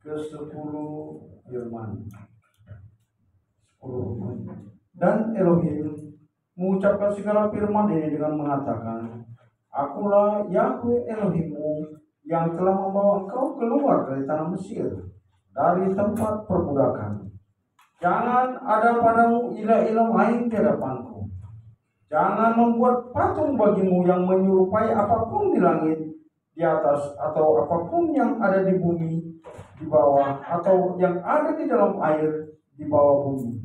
ke-10 firman 10. Dan Elohim mengucapkan segala firman ini dengan mengatakan, Akulah Yahweh Elohimmu yang telah membawa engkau keluar dari tanah Mesir, dari tempat perbudakan. Jangan ada padamu ilah-ilah lain di hadapanku. Jangan membuat patung bagimu yang menyerupai apapun di langit di atas, atau apapun yang ada di bumi di bawah, atau yang ada di dalam air di bawah bumi.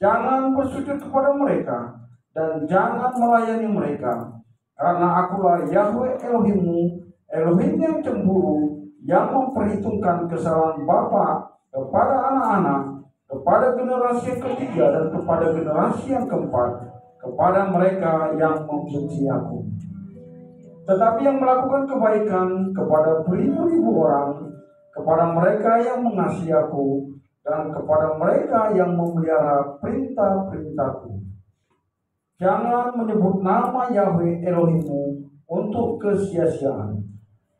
Jangan bersujud kepada mereka, dan jangan melayani mereka, karena akulah Yahweh Elohimmu, Elohim yang cemburu, yang memperhitungkan kesalahan bapa kepada anak-anak, kepada generasi yang ketiga dan kepada generasi yang keempat, kepada mereka yang membenci aku. Tetapi yang melakukan kebaikan kepada beribu-ribu orang, kepada mereka yang mengasihi aku, dan kepada mereka yang memelihara perintah-perintahku. Jangan menyebut nama Yahweh Elohimmu untuk kesia-siaan,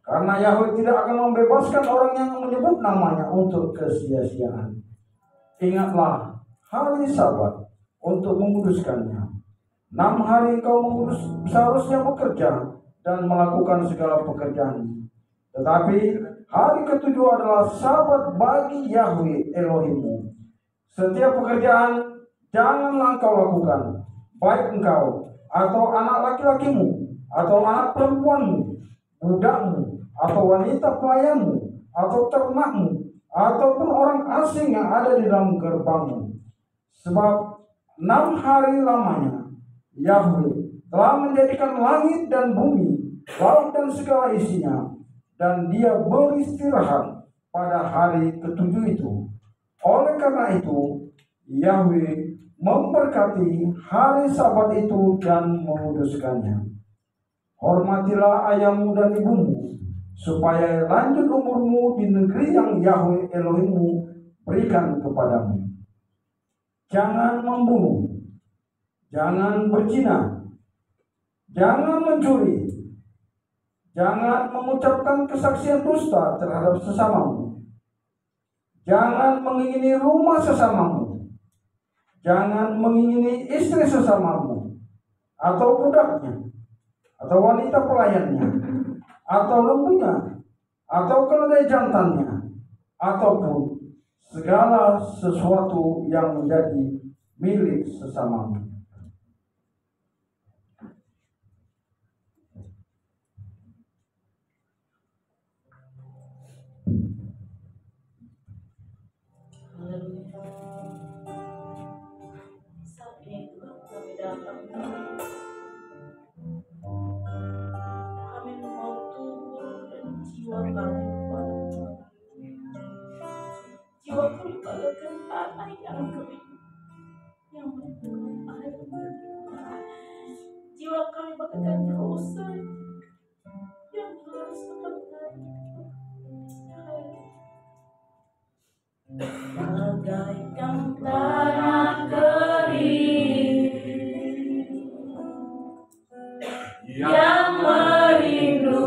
karena Yahweh tidak akan membebaskan orang yang menyebut namanya untuk kesia-siaan. Ingatlah hari Sabat untuk menguduskannya. 6 hari kau seharusnya bekerja dan melakukan segala pekerjaan. Tetapi hari ke-7 adalah Sabat bagi Yahweh Elohimmu. Setiap pekerjaan janganlah engkau lakukan, baik engkau atau anak laki-lakimu, atau anak perempuanmu, budakmu, atau wanita pelayanmu, atau ternakmu, ataupun orang asing yang ada di dalam gerbangmu. Sebab 6 hari lamanya Yahweh telah menjadikan langit dan bumi, laut dan segala isinya, dan dia beristirahat pada hari ke-7 itu. Oleh karena itu, Yahweh memberkati hari Sabat itu dan menguduskannya. Hormatilah ayahmu dan ibumu, supaya lanjut umurmu di negeri yang Yahweh Elohimmu berikan kepadamu. Jangan membunuh, jangan berzina, jangan mencuri, jangan mengucapkan kesaksian dusta terhadap sesamamu, jangan mengingini rumah sesamamu, jangan mengingini istri sesamamu, atau budaknya, atau wanita pelayannya, atau lembunya, atau keledai jantannya, ataupun segala sesuatu yang menjadi milik sesamamu. Saat ini Tuhan kami datang, kami mau tubuh dan jiwa kami pada jiwa kami bagaikan tanah yang kering, yang membutuhkan air. Jiwa kami bagaikan rusa yang harus akan bagaikan tanah kering yang merindukan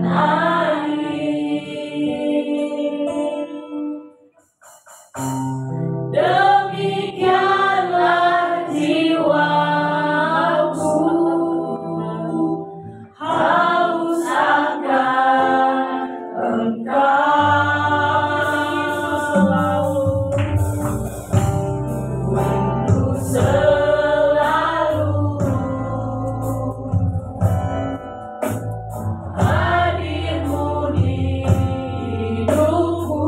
air. Demikianlah jiwaku haus akan Engkau, rindu selalu hadirmu di hidupku.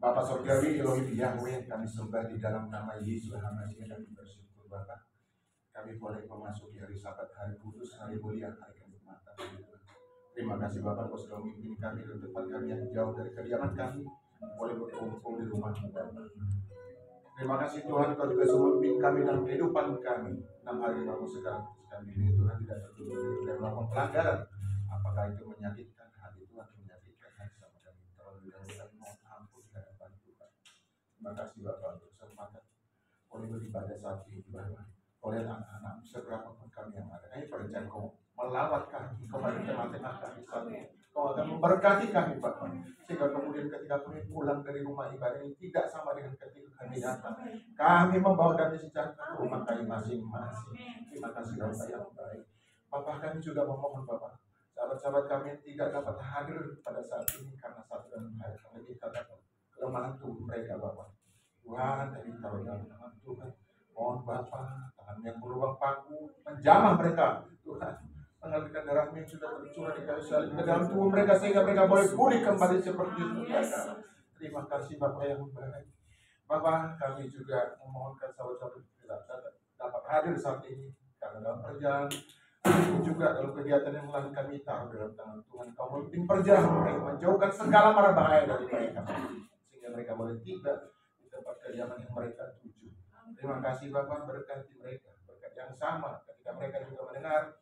Bapa Surgawi, Elohim Yahweh, kami sembah di dalam nama Yesus Hamasi dan bersyukur Bapa. Kami boleh memasuki hari Sabat, hari kudus, hari mulia, hari kenikmatan. Terima kasih Bapak, Kau sudah memimpin kami ke tempat kami yang jauh dari kediaman kami, boleh berkumpul di rumah Bapak. Terima kasih Tuhan, Kau juga sudah memimpin kami dalam kehidupan kami. 6 hari baru sekarang kami ini Tuhan tidak tertutup dari melakukan pelanggaran. Apakah itu menyakitkan hati Tuhan, menyakitkan hati sama kami. Terlalu dahulu mohon ampun dan bantu Tuhan. Terima kasih Bapak untuk kesempatan boleh beribadah saat ini Bapak. Oleh anak-anak seberapa pun kami yang ada, kami percaya Kau melawat kami, Kau bagi tengah-tengah kami saat ini. Kau akan memberkati kami Bapak, sehingga kemudian ketika kami pulang dari rumah ibadah ini tidak sama dengan ketika kami datang. Kami membawa damai sejahtera ke rumah kami masing-masing. Terima kasih Bapak yang baik. Bapak, kami juga memohon Bapak, sahabat-sahabat kami yang tidak dapat hadir pada saat ini karena satu dan lain hal kita dapat kelemahan tubuh mereka Bapak. Tuhan, kami taruh dalam tangan Tuhan. Mohon Bapak, tangan yang berlubang paku menjamah mereka Tuhan, mengalirkan darah yang sudah tercurah di kayu salib ke dalam tubuh mereka sehingga mereka boleh pulih kembali seperti mereka. Terima kasih Bapak yang baik. Bapak, kami juga memohonkan sahabat-sahabat tidak dapat hadir saat ini karena dalam perjalanan juga dalam kegiatan yang melalui kami taruh dalam tangan Tuhan. Kau memimpin perjalanan mereka, menjauhkan segala mara bahaya dari mereka sehingga mereka boleh tiba di tempat kediaman yang mereka tuju. Terima kasih Bapak, berkati mereka, berkat yang sama ketika mereka juga mendengar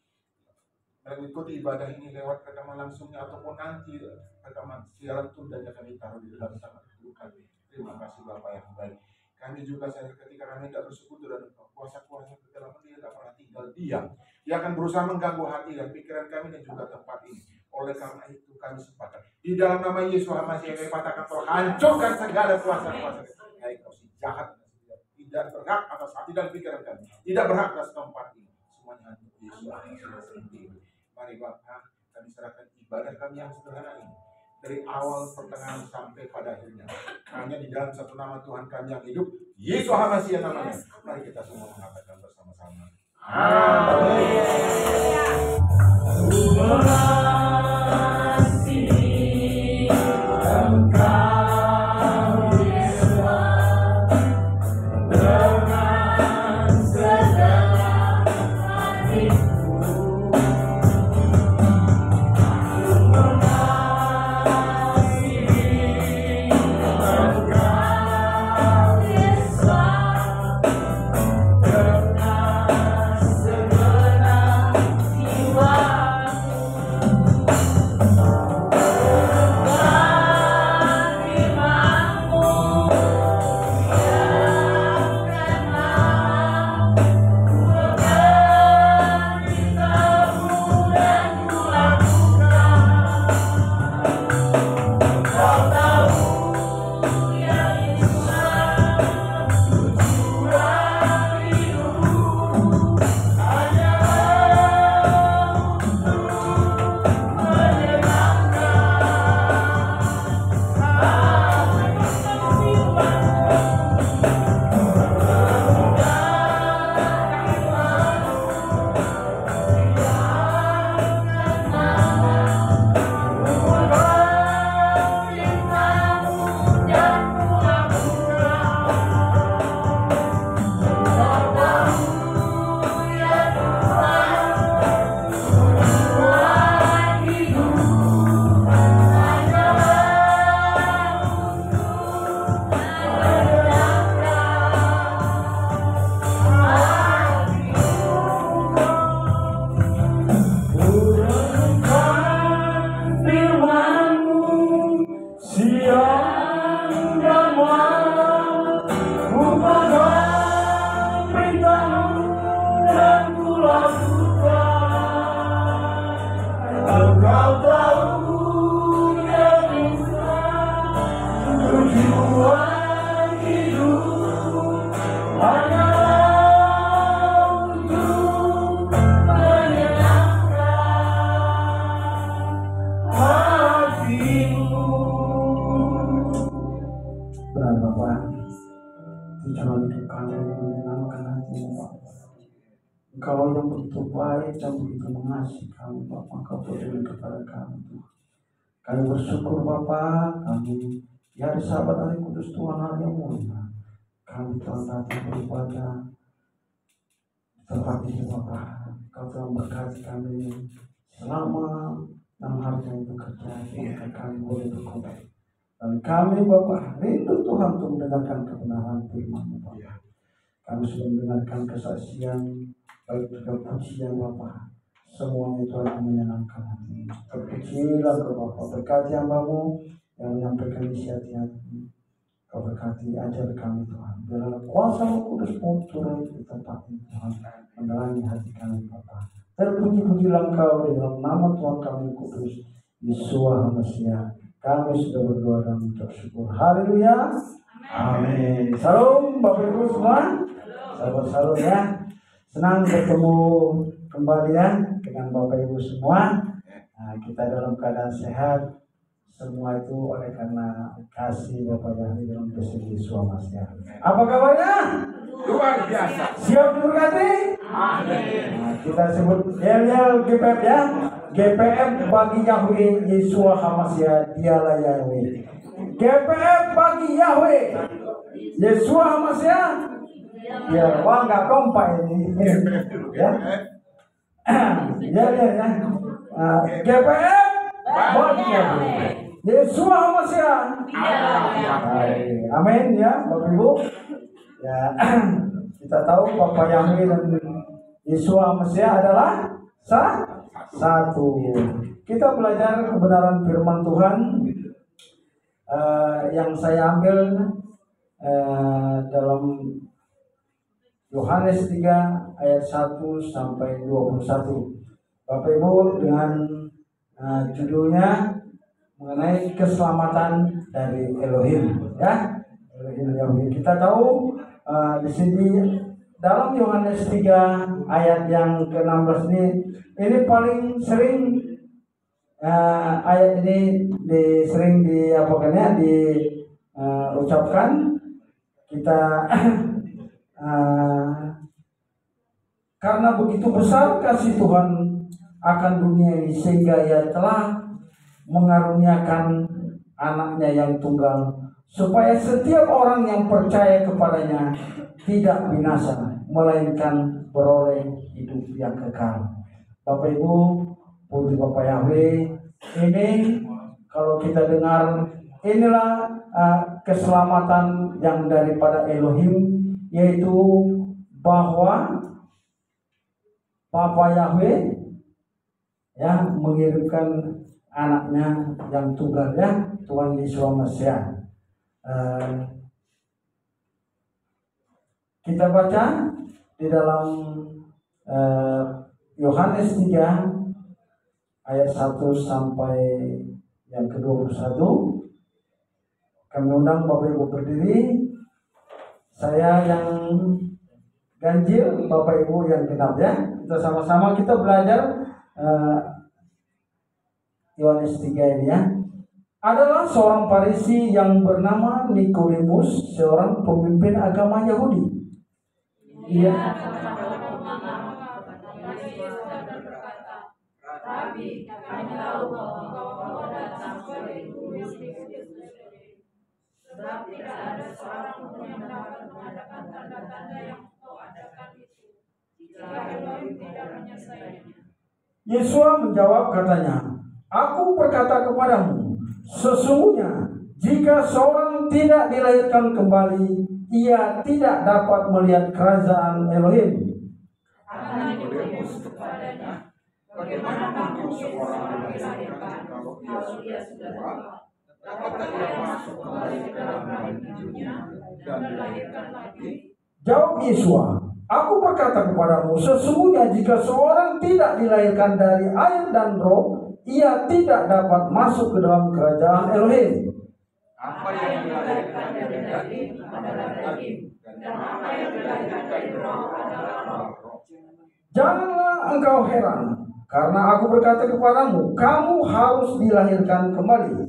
mengikuti ibadah ini lewat rekaman langsungnya ataupun nanti rekaman siaran tundanya kami taruh di dalam tangan Tuhan. Terima kasih Bapak yang baik. Kami juga sadar ketika kami tidak bersekutu dan kuasa-kuasa ke dalam dia tidak pernah tinggal diam. Dia akan berusaha mengganggu hati dan pikiran kami dan juga tempat ini. Oleh karena itu kami sepakat di dalam nama Yesus Hamasi yang kami katakan Kau hancurkan segala kuasa-kuasa. Hai kau si jahat, tidak berhak atas hati dan pikiran kami, tidak berhak atas tempat ini. Semuanya untuk Yesus sendiri. Mari Bapak, kami serahkan ibadah kami yang sederhana ini dari awal pertengahan sampai pada akhirnya hanya di dalam satu nama Tuhan kami yang hidup, Yesus Hamasi yang namanya. Mari kita semua mengatakan bersama-sama. Amin. Benar Bapak, tujuan hidup kami menyenangkan hati-Mu Bapak. Engkau yang begitu baik dan begitu mengasihi kami Bapak, Engkau peduli kepada kami Tuhan. Kami bersyukur Bapak, kami di hari Sabat hari kudus Tuhan, hari yang mulia, kami telah datang beribadah di tempat ini Bapak. Kau telah memberkati kami selama 6 hari kami bekerja, Tuhan, kami boleh berkhotbah. Dan kami Bapak rindu Tuhan untuk mendengarkan kebenaran firman-Mu Bapak. Kami sudah mendengarkan kesaksian, baik juga pujian Bapak. Semuanya Tuhan yang menyenangkan hati. Terpujilah ke Bapak, berkati hamba-Mu yang menyampaikan isi hati-hati. Kau berkati ajar kami Tuhan. Biarlah kuasa Roh Kudus-Mu turun di tempat ini Tuhan, menerangi hati kami Bapak. Terpuji-pujilah Engkau di dalam nama Tuhan kami kudus, Yesus HaMasiah. Kami sudah berdoa dan bersyukur. Haleluya. Amin. Salam Bapak Ibu semua. Salam ya. Senang bertemu kembali ya dengan Bapak Ibu semua. Nah, kita dalam keadaan sehat. Semua itu oleh karena kasih Bapak yang dalam Kristus Yesus HaMasiah. Apa kabarnya? Luar biasa. Siap diberkati? Amin. Nah, kita sebut yel-yel GPF ya. GPF bagi Yahweh Yesus HaMasiah, dialah Yahweh. GPF bagi Yahweh Yesus HaMasiah. Ya, wah nggak kompak ini. Ya. Ya. GPF bagi Yahweh Yesus HaMasiah. Amin ya, Bapak Ibu. Ya, kita tahu Bapak Yahweh dan Yesus HaMasiah adalah satu. Kita belajar kebenaran firman Tuhan yang saya ambil dalam Yohanes 3 ayat 1 sampai 21. Bapak Ibu, dengan judulnya mengenai keselamatan dari Elohim ya. Elohim. Kita tahu di sini dalam Yohanes 3 ayat yang ke-16 ini paling sering ayat ini sering diucapkan kita karena begitu besar kasih Tuhan akan dunia ini sehingga Ia telah mengaruniakan anaknya yang tunggal supaya setiap orang yang percaya kepadanya tidak binasa melainkan beroleh hidup yang kekal. Bapak Ibu, puji Bapak Yahweh, ini kalau kita dengar inilah keselamatan yang daripada Elohim, yaitu bahwa Bapak Yahweh ya mengirimkan anaknya yang tunggal ya, Tuhan Yesus HaMasiah. Kita baca di dalam Yohanes 3 ayat 1 sampai yang ke-21. Kami undang Bapak Ibu berdiri. Saya yang ganjil, Bapak Ibu yang genap ya. Kita sama-sama kita belajar Yohanes 3 ini ya. Adalah seorang Farisi yang bernama Nikodemus, seorang pemimpin agama Yahudi. Ia Tapi kami tahu bahwa Engkau datang dari Guru sebab tidak ada seorang pun yang dapat mengadakan tanda-tanda yang Engkau adakan itu jika Elohim tidak menyertainya. Yesua menjawab katanya, Aku berkata kepadamu, sesungguhnya jika seorang tidak dilahirkan kembali, ia tidak dapat melihat kerajaan Elohim. Karena Nikodemus kepadanya, bagaimana mungkin seorang dilahirkan kalau ia sudah tua? Dapatkah ia masuk kembali ke dalam rahim ibunya dan dilahirkan lagi? Jawab Yesua, Aku berkata kepadamu, sesungguhnya jika seorang tidak dilahirkan dari air dan roh, ia tidak dapat masuk ke dalam kerajaan Elohim. Apa yang dilahirkan dari daging adalah daging, dan apa yang dilahirkan dari roh adalah roh. Janganlah engkau heran, karena aku berkata kepadamu, kamu harus dilahirkan kembali.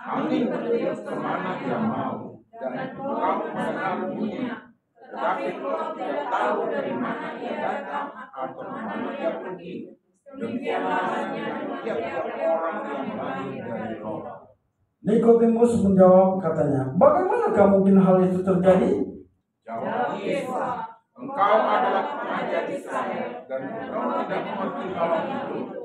Angin bertiup kemana ia mau, dunia. Tetapi engkau tidak tahu dari mana ia datang atau mana ia pergi. Demikianlah halnya dengan tiap-tiap orang yang lahir dari Roh. Nikodemus menjawab katanya, bagaimanakah mungkin hal itu terjadi? Jawab Yesus, engkau adalah pengajar Israel dan engkau tidak mengerti hal itu.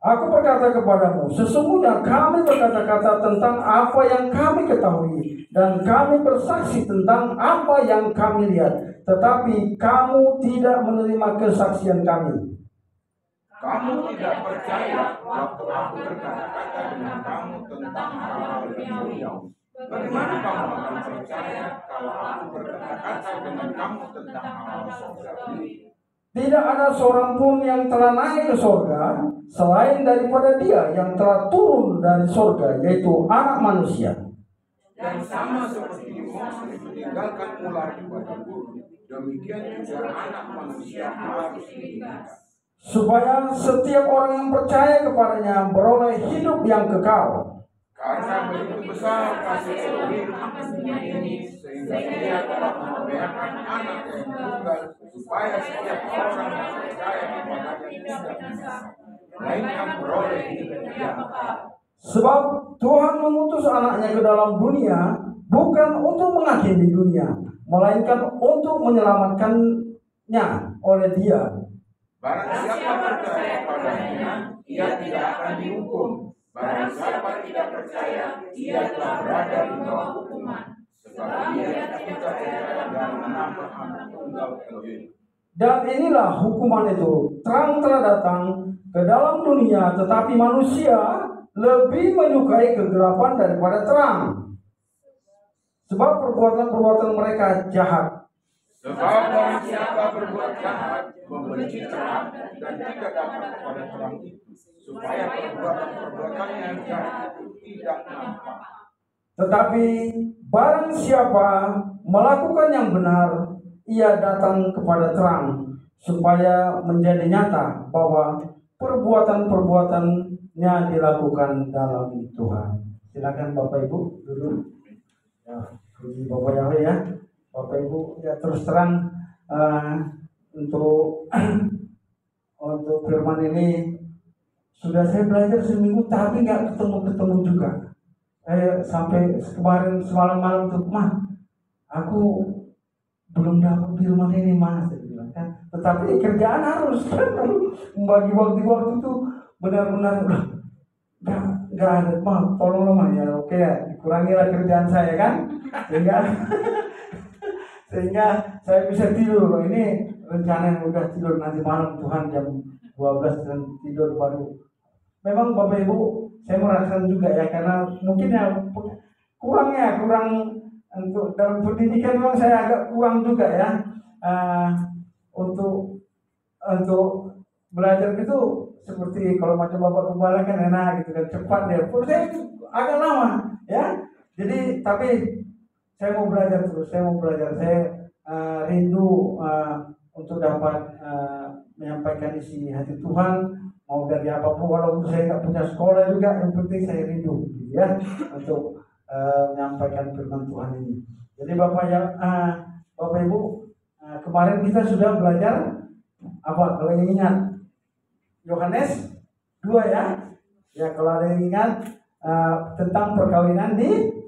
Aku berkata kepadamu, sesungguhnya kami berkata-kata tentang apa yang kami ketahui dan kami bersaksi tentang apa yang kami lihat, tetapi kamu tidak menerima kesaksian kami. Kamu tidak percaya waktu aku berkata-kata dengan kamu tentang hal-hal duniawi. Bagaimana kamu akan percaya kalau aku berkata-kata dengan kamu tentang hal-hal surgawi? Tidak ada seorang pun yang telah naik ke sorga selain daripada Dia yang telah turun dari sorga, yaitu Anak Manusia. Dan sama seperti Moses meninggalkan ular di padang gurun, demikian juga Anak Manusia harus ditinggalkan, supaya setiap orang yang percaya kepadanya beroleh hidup yang kekal. karena begitu besar kasih Elohim atas dunia ini, sehingga Dia telah membiarkan Anak yang tunggal, supaya setiap orang yang percaya kepadanya tidak binasa, melainkan beroleh hidup yang kekal. Sebab Tuhan mengutus anaknya ke dalam dunia bukan untuk menghakimi dunia, melainkan untuk menyelamatkannya oleh Dia. Barang siapa percaya kepadanya, ia tidak akan dihukum. Barang siapa tidak percaya, ia telah berada di bawah hukuman, sebab ia tidak percaya dalam nama Anak tunggal Elohim. Dan inilah hukuman itu, terang telah datang ke dalam dunia, tetapi manusia lebih menyukai kegelapan daripada terang, sebab perbuatan-perbuatan mereka jahat. Sebab barang siapa berbuat jahat, membenci terang dan tidak datang kepada terang itu, supaya perbuatan-perbuatannya jahat itu tidak nampak. Tetapi barang siapa melakukan yang benar, ia datang kepada terang, supaya menjadi nyata bahwa perbuatan-perbuatannya dilakukan dalam Tuhan. Silakan Bapak Ibu duduk. Ya, puji Bapak Yahweh ya. Bapak Ibu ya, terus terang untuk untuk firman ini sudah saya belajar seminggu tapi nggak ketemu juga. Sampai kemarin semalam tuh, mah aku belum dapat firman ini mas, saya bilang kan. Tetapi kerjaan harus kan, membagi waktu itu benar-benar nggak ada, mah tolong mah ya, oke ya, dikurangilah kerjaan saya kan, sehingga saya bisa tidur. Ini rencana yang udah tidur nanti malam Tuhan jam 12 dan tidur baru. Memang Bapak Ibu saya merasakan juga ya, karena mungkin ya kurang untuk dalam pendidikan memang saya agak kurang juga ya, untuk belajar itu seperti kalau macam Bapak Gembala kan enak gitu kan, cepat ya. Kalau saya agak lama ya. Jadi tapi saya mau belajar terus, saya rindu untuk dapat menyampaikan isi hati Tuhan, mau dari apapun, walaupun saya nggak punya sekolah juga, yang penting saya rindu gitu ya, untuk menyampaikan firman Tuhan ini. Jadi Bapak Ibu, kemarin kita sudah belajar apa, kalau yang ingat Yohanes 2 ya kalau ada yang ingat tentang perkawinan di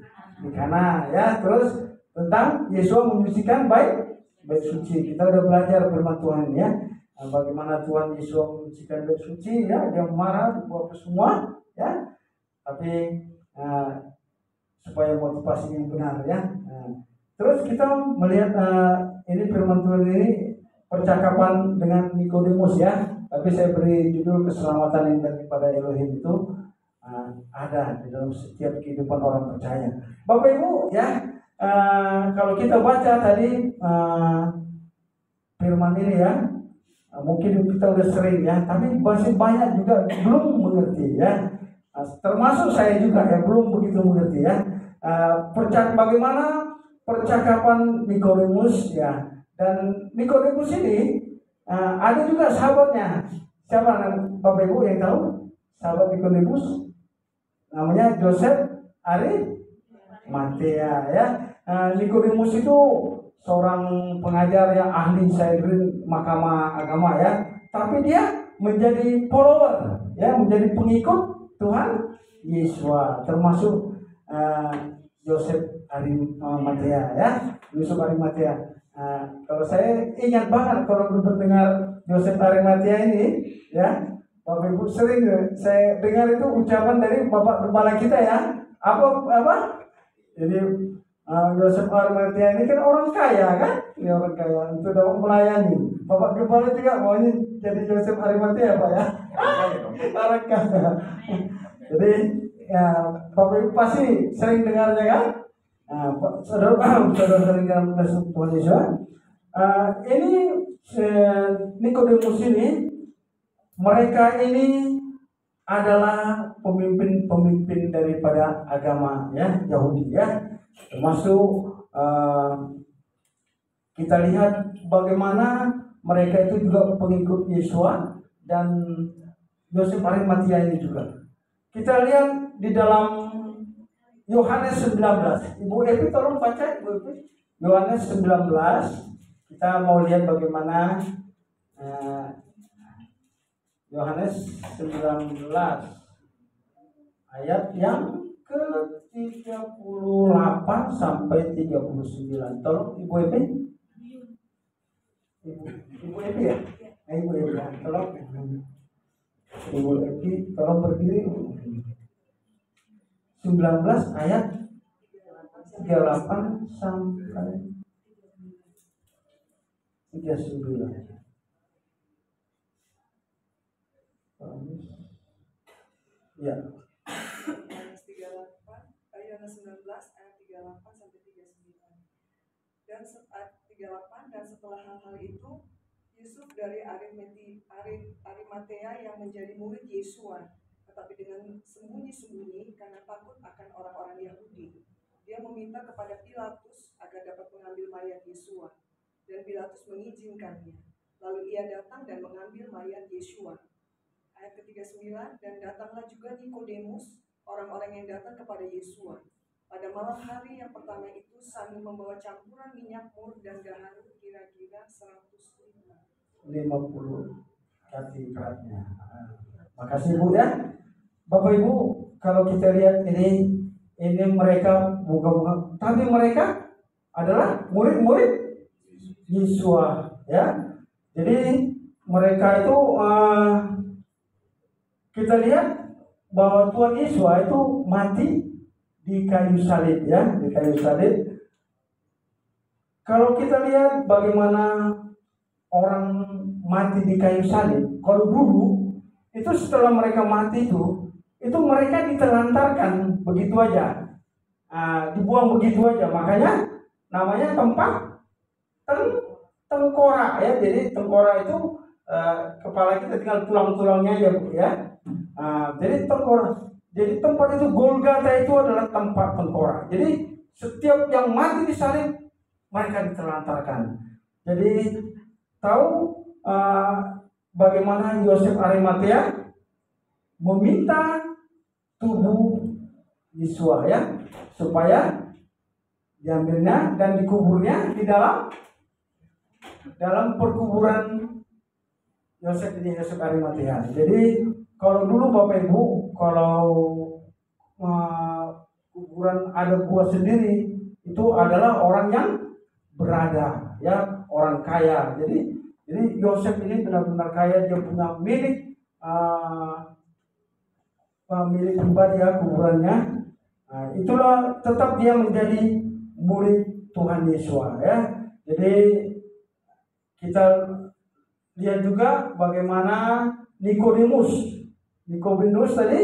Kana ya, terus tentang Yesus menyucikan bait suci. Kita udah belajar firman Tuhan ya, bagaimana Tuhan Yesus menyucikan bait suci ya, dia marah buat semua ya, tapi supaya motivasi yang benar ya. Terus kita melihat ini firman Tuhan ini percakapan dengan Nikodemus ya, tapi saya beri judul keselamatan yang daripada Elohim itu ada di dalam setiap kehidupan orang percaya. Bapak Ibu ya, kalau kita baca tadi firman ini ya, mungkin kita udah sering ya, tapi masih banyak juga belum mengerti ya, termasuk saya juga ya belum begitu mengerti ya. Bagaimana percakapan Nikodemus ya, dan Nikodemus ini ada juga sahabatnya. Siapa Bapak Ibu yang tahu sahabat Nikodemus? Namanya Joseph Arimatea ya. Nikodemus itu seorang pengajar yang ahli Sanhedrin Mahkamah Agama ya, tapi dia menjadi follower ya, menjadi pengikut Tuhan Yesus, termasuk Yosef Arimatea ya, Yusuf Arimatea. Kalau saya ingat banget kalau mendengar Yosef Arimatea ini ya, Bapak Ibu sering saya dengar itu ucapan dari Bapak Gembala kita ya, apa? Jadi Yosef Arimatea ini kan orang kaya kan, ini orang kaya untuk dapat melayani. Bapak Gembala juga maunya jadi Yosef Arimatea Pak ya, orang kaya. Jadi ya, Bapak Ibu pasti sering dengarnya kan. Saudara sering dengar Tuhan Yesus. Ini Nikodemus ini, mereka ini adalah pemimpin-pemimpin daripada agama ya Yahudi ya, termasuk kita lihat bagaimana mereka itu juga pengikut Yesus dan Yosef Arimatea ini juga. Kita lihat di dalam Yohanes 19. Ibu Evi tolong baca, Ibu Evi. Yohanes 19. Kita mau lihat bagaimana Yohanes 19 ayat yang ke-38 sampai 39. Tolong Ibu Evi. Ibu Evi ya? Ibu Evi ya. Tolong. Ibu Evi tolong berdiri. 19 ayat 38 sampai 39. Ya. Yohanes 19 ayat 38 sampai 39. Dan 38, dan setelah hal-hal itu Yusuf dari Arimatea yang menjadi murid Yesus, tetapi dengan sembunyi-sembunyi karena takut akan orang-orang Yahudi, dia meminta kepada Pilatus agar dapat mengambil mayat Yesus, dan Pilatus mengizinkannya. Lalu ia datang dan mengambil mayat Yesus. Ayat ke-39, dan datanglah juga Nikodemus, orang-orang yang datang kepada Yesus pada malam hari yang pertama itu sambil membawa campuran minyak mur dan gaharu kira-kira 150 kaki beratnya. Makasih Bu ya. Bapak Ibu, kalau kita lihat ini mereka bukan, tapi mereka adalah murid-murid Yesus ya. Jadi mereka itu kita lihat bahwa Tuhan Yesus itu mati di kayu salib ya, di kayu salib. Kalau kita lihat bagaimana orang mati di kayu salib, kalau dulu itu setelah mereka mati itu mereka ditelantarkan begitu aja, dibuang begitu aja. Makanya namanya tempat tengkorak ya. Jadi tengkorak itu kepala kita tinggal tulang-tulangnya aja Bu ya. Jadi tengkorak. Jadi tempat itu Golgota itu adalah tempat tengkorak. Jadi setiap yang mati di salib mereka ditelantarkan. Jadi tahu bagaimana Yosef Arimatea meminta tubuh Yesus ya, supaya diambilnya dan dikuburnya di dalam perkuburan Yosef Arimatea. Jadi kalau dulu Bapak Ibu, kalau kuburan ada gua sendiri itu adalah orang yang berada ya, orang kaya. Jadi Yosef ini benar-benar kaya, dia punya milik pribadi ya, kuburannya. Itulah tetap dia menjadi murid Tuhan Yesus ya. Jadi kita lihat juga bagaimana Nikodemus tadi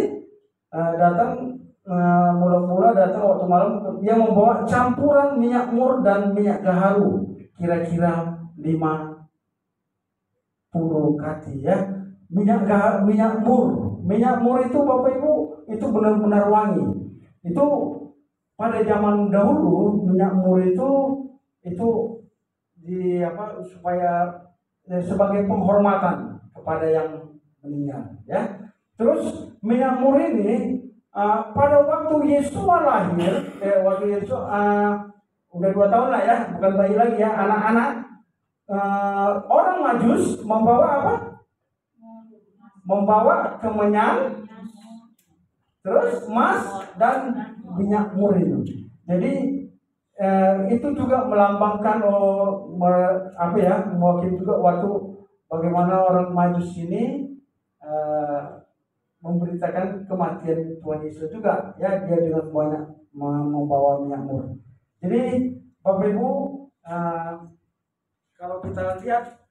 datang, mula-mula datang waktu malam, dia membawa campuran minyak mur dan minyak gaharu kira-kira 50 kati ya. Minyak mur itu Bapak Ibu itu benar-benar wangi. Itu pada zaman dahulu minyak mur itu supaya sebagai penghormatan kepada yang meninggal ya. Terus minyak mur ini pada waktu Yesus lahir, udah 2 tahun lah ya, bukan bayi lagi ya, anak-anak orang Majus membawa apa? Membawa kemenyan, terus emas dan minyak mur itu. Jadi itu juga melambangkan mewakili juga waktu bagaimana orang Majus ini memberitakan kematian Tuhan Yesus juga ya, dia dengan banyak membawa minyak mur. Jadi Bapak Ibu, kalau kita lihat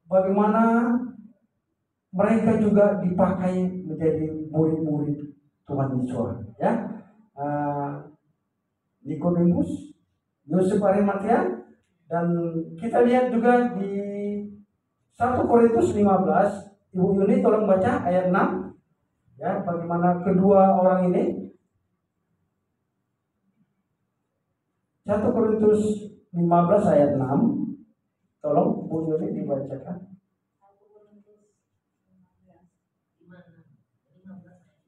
bagaimana mereka juga dipakai menjadi murid-murid Tuhan Yesus ya. Nikodemus, Yosef Arimatea, dan kita lihat juga di 1 Korintus 15. Ibu Yuni tolong baca ayat 6 ya, bagaimana kedua orang ini. 1 Korintus 15 ayat 6. Tolong Bu Yuni dibacakan.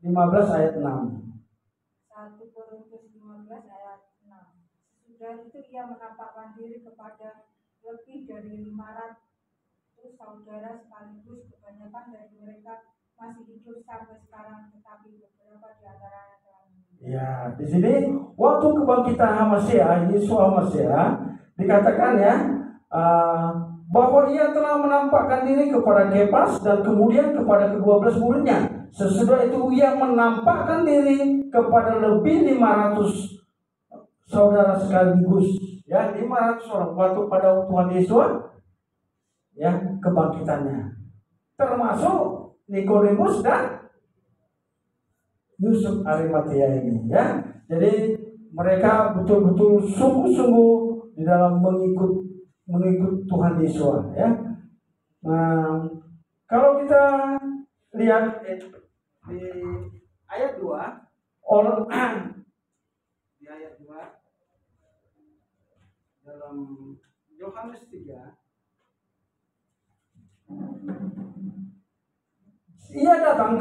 15 ayat 6. 1 Korintus 15 ayat 6. Sesudah itu ia menampakkan diri kepada lebih dari 500 saudara sekaligus. Kebanyakan dari mereka masih hidup sampai sekarang, tetapi beberapa di antaranya telah meninggal. Ya, di sini waktu kebangkitan Hamasiah, Yesus Hamasiah, dikatakan ya bahwa ia telah menampakkan diri kepada Kepas dan kemudian kepada ke-12 muridnya. Sesudah itu ia menampakkan diri kepada lebih 500 saudara sekaligus. Ya, 500 orang waktu pada Tuhan Yesus ya kebangkitannya. Termasuk Nikodemus dan Yusuf Arimatea ini ya. Jadi mereka betul-betul sungguh-sungguh di dalam mengikut Tuhan Yesus ya. Nah, kalau kita lihat di ayat 2 di ayat 2 dalam Yohanes 3, ia datang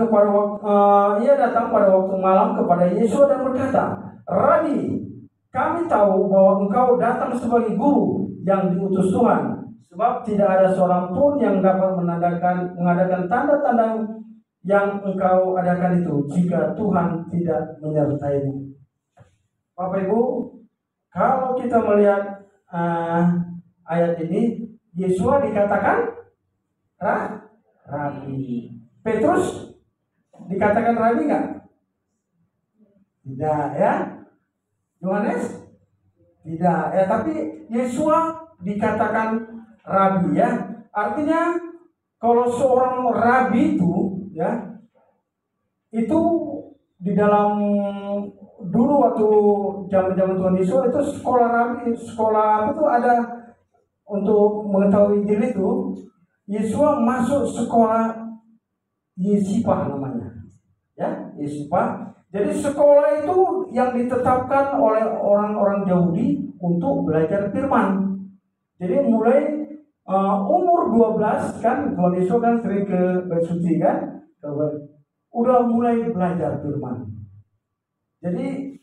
pada waktu malam kepada Yesus dan berkata, "Rabi, kami tahu bahwa engkau datang sebagai guru yang diutus Tuhan, sebab tidak ada seorang pun yang dapat mengadakan tanda-tanda yang engkau adakan itu jika Tuhan tidak menyertaimu." Bapak Ibu, kalau kita melihat ayat ini, Yesus dikatakan Rabi. Petrus dikatakan Rabi nggak? Tidak ya. Yohanes tidak ya, tapi Yesus dikatakan Rabi ya. Artinya kalau seorang Rabi itu ya, itu di dalam dulu waktu zaman Tuhan Yesus itu sekolah Rabi, sekolah itu ada untuk mengetahui Injil itu. Yesus masuk sekolah Yesipah namanya ya, Yesipah. Jadi sekolah itu yang ditetapkan oleh orang-orang Yahudi untuk belajar firman. Jadi mulai umur 12 kan, Tuhan Yesus kan sering ke Bait Suci kan, udah mulai belajar firman. Jadi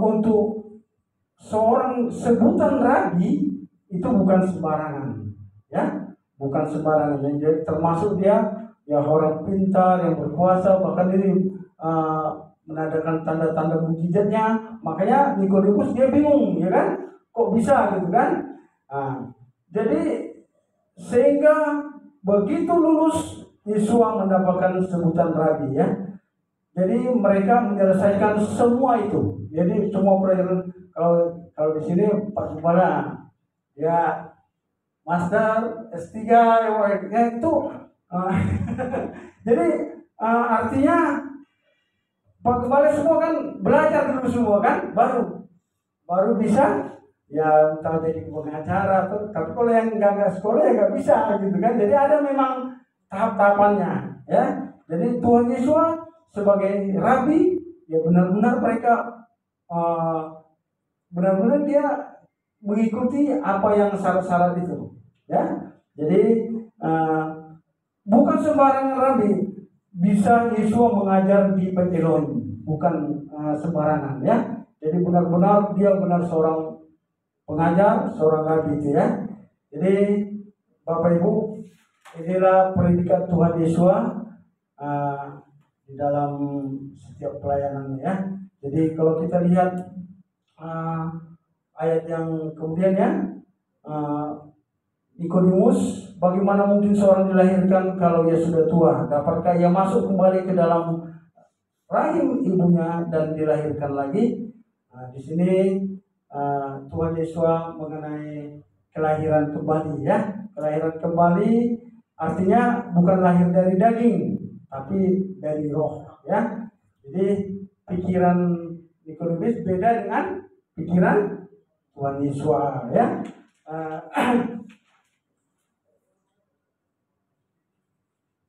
untuk seorang sebutan Rabi itu bukan sembarangan ya, bukan sembarangan. Jadi termasuk dia ya orang pintar yang berkuasa, bahkan ini menandakan tanda-tanda mukjizatnya. Makanya Nikodemus dia bingung ya kan, kok bisa gitu kan. Jadi sehingga begitu lulus Yesus mendapatkan sebutan Rabi ya. Jadi mereka menyelesaikan semua itu. Jadi semua pelajaran, kalau di sini Pak Gubala ya Master S3 ya itu jadi artinya Pak Gubala semua kan belajar dulu semua kan, baru bisa ya tahu jadi pengacara tuh. Tapi kalau yang nggak sekolah ya nggak bisa gitu kan. Jadi ada memang tahap-tahapannya ya. Jadi Tuhan Yesus sebagai Rabi ya benar-benar mereka benar-benar dia mengikuti apa yang syarat-syarat itu ya. Jadi bukan sembarangan Rabi. Bisa Yesus mengajar di Bait Elohim, bukan sembarangan ya. Jadi benar-benar dia benar seorang pengajar, seorang nabi itu ya. Jadi Bapak Ibu, inilah predikat Tuhan Yesus di dalam setiap pelayanannya ya. Jadi kalau kita lihat ayat yang kemudian ya, Nikodemus, bagaimana mungkin seorang dilahirkan kalau ia sudah tua? Dapatkah ia masuk kembali ke dalam rahim ibunya dan dilahirkan lagi? Di sini Tuhan Yesus mengenai kelahiran kembali ya. Kelahiran kembali artinya bukan lahir dari daging, tapi dari roh ya. Jadi pikiran Nikodemus beda dengan pikiran Tuhan Yesus ya.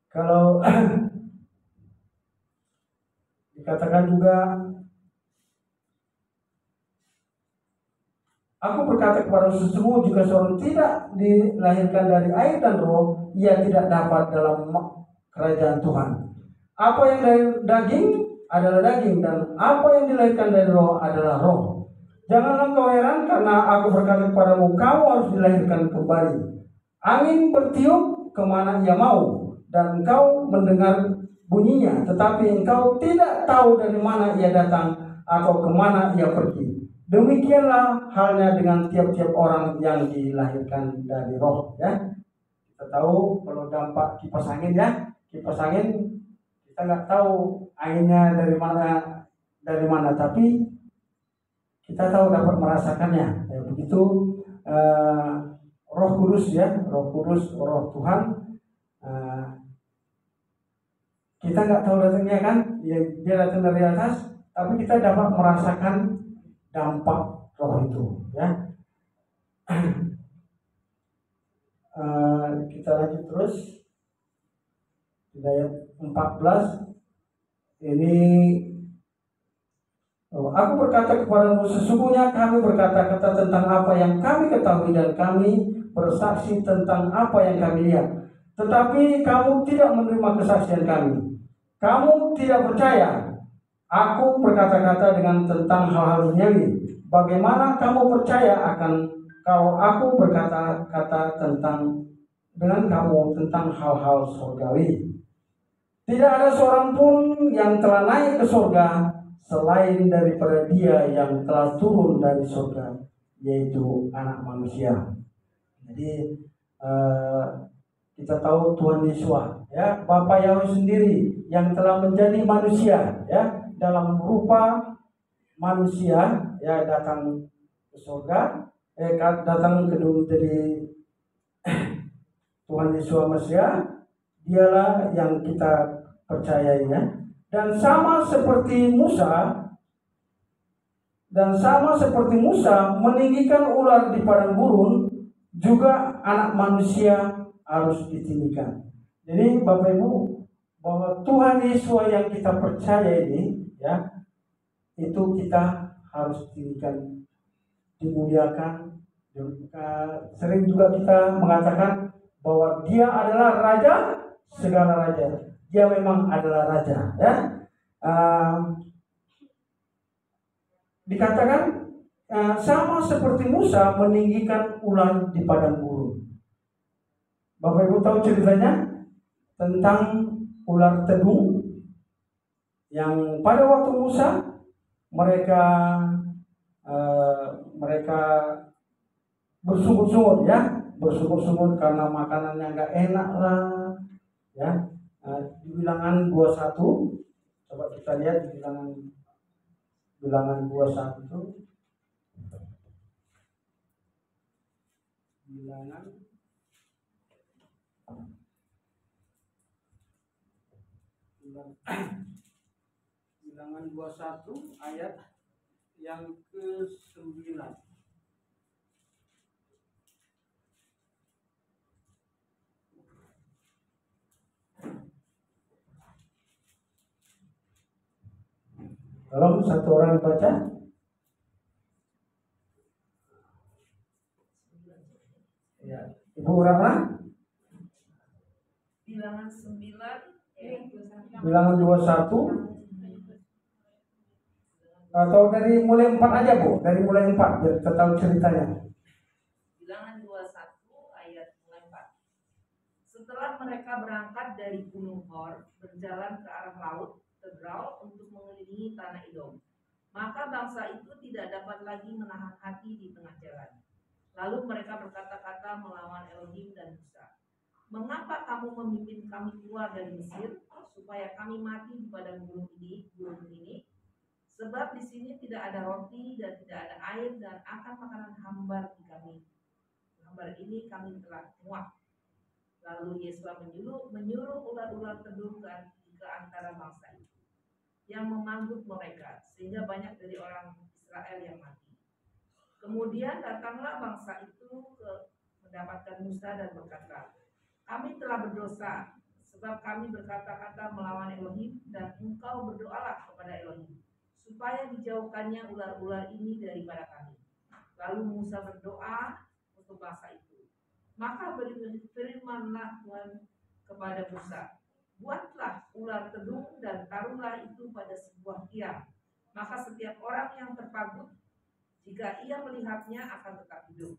Kalau dikatakan juga, aku berkata kepada semua, jika seorang tidak dilahirkan dari air dan roh, ia tidak dapat dalam kerajaan Tuhan. Apa yang dari daging adalah daging, dan apa yang dilahirkan dari roh adalah roh. Janganlah kau heran karena aku berkata kepadamu, kau harus dilahirkan kembali. Angin bertiup kemana ia mau, dan engkau mendengar bunyinya, tetapi engkau tidak tahu dari mana ia datang atau kemana ia pergi. Demikianlah halnya dengan tiap-tiap orang yang dilahirkan dari roh ya. Kita tahu kalau dampak kipas angin ya, kipas angin kita nggak tahu anginnya dari mana, tapi kita tahu dapat merasakannya ya, begitu Roh Kudus ya, Roh Kudus, Roh Tuhan, kita nggak tahu datangnya kan, dia datang dari atas, tapi kita dapat merasakan dampak roh itu ya. Kita lanjut terus di ayat 14 ini. Aku berkata kepadamu, sesungguhnya kami berkata-kata tentang apa yang kami ketahui dan kami bersaksi tentang apa yang kami lihat. Tetapi kamu tidak menerima kesaksian kami. Kamu tidak percaya. Aku berkata-kata dengan tentang hal-hal duniawi. Bagaimana kamu percaya akan kalau aku berkata-kata dengan kamu tentang hal-hal surgawi? Tidak ada seorang pun yang telah naik ke surga selain daripada dia yang telah turun dari surga, yaitu Anak Manusia. Jadi kita tahu Tuhan Yesus ya, Bapa Yahweh sendiri yang telah menjadi manusia ya, dalam rupa manusia ya, datang ke surga, datang ke dunia jadi Tuhan Yesus Masia. Dialah yang kita percayainya. Dan sama seperti Musa meninggikan ular di padang gurun, juga Anak Manusia harus ditinggikan. Jadi Bapak Ibu, bahwa Tuhan Yesus yang kita percaya ini ya, itu kita harus tinggikan, dimuliakan. Sering juga kita mengatakan bahwa dia adalah Raja segala raja. Dia memang adalah raja ya. Dikatakan sama seperti Musa meninggikan ular di padang gurun. Bapak Ibu tahu ceritanya tentang ular tedung yang pada waktu Musa mereka bersungut-sungut ya, bersungut-sungut karena makanannya nggak enak lah ya. Di Bilangan 21, coba kita lihat di Bilangan 21 itu, Bilangan 21 ayat yang ke-9. Tolong satu orang baca. Ya, Ibu Rana. Bilangan 9, Bilangan 21 Atau dari mulai 4 aja Bu, dari mulai 4 biar kita tahu ceritanya. Bilangan 21 ayat mulai 4. Setelah mereka berangkat dari Gunung Hor, berjalan ke arah laut Tegrau untuk mengelilingi tanah Edom, maka bangsa itu tidak dapat lagi menahan hati di tengah jalan. Lalu mereka berkata-kata melawan Elohim dan Musa, "Mengapa kamu memimpin kami keluar dari Mesir, supaya kami mati di padang gunung ini? Sebab di sini tidak ada roti dan tidak ada air, dan akan makanan hambar di kami. Hambar ini kami telah muak." Lalu Yesua menyuruh ular-ular tedung ke antara bangsa itu, yang memanggut mereka, sehingga banyak dari orang Israel yang mati. Kemudian datanglah bangsa itu mendapatkan Musa dan berkata, "Kami telah berdosa, sebab kami berkata-kata melawan Elohim, dan engkau berdoalah kepada Elohim, supaya dijauhkannya ular-ular ini daripada kami." Lalu Musa berdoa untuk bangsa itu. Maka berfirmanlah Tuhan kepada Musa, "Buatlah ular tedung dan taruhlah itu pada sebuah tiang. Maka setiap orang yang terpagut, jika ia melihatnya, akan tetap hidup."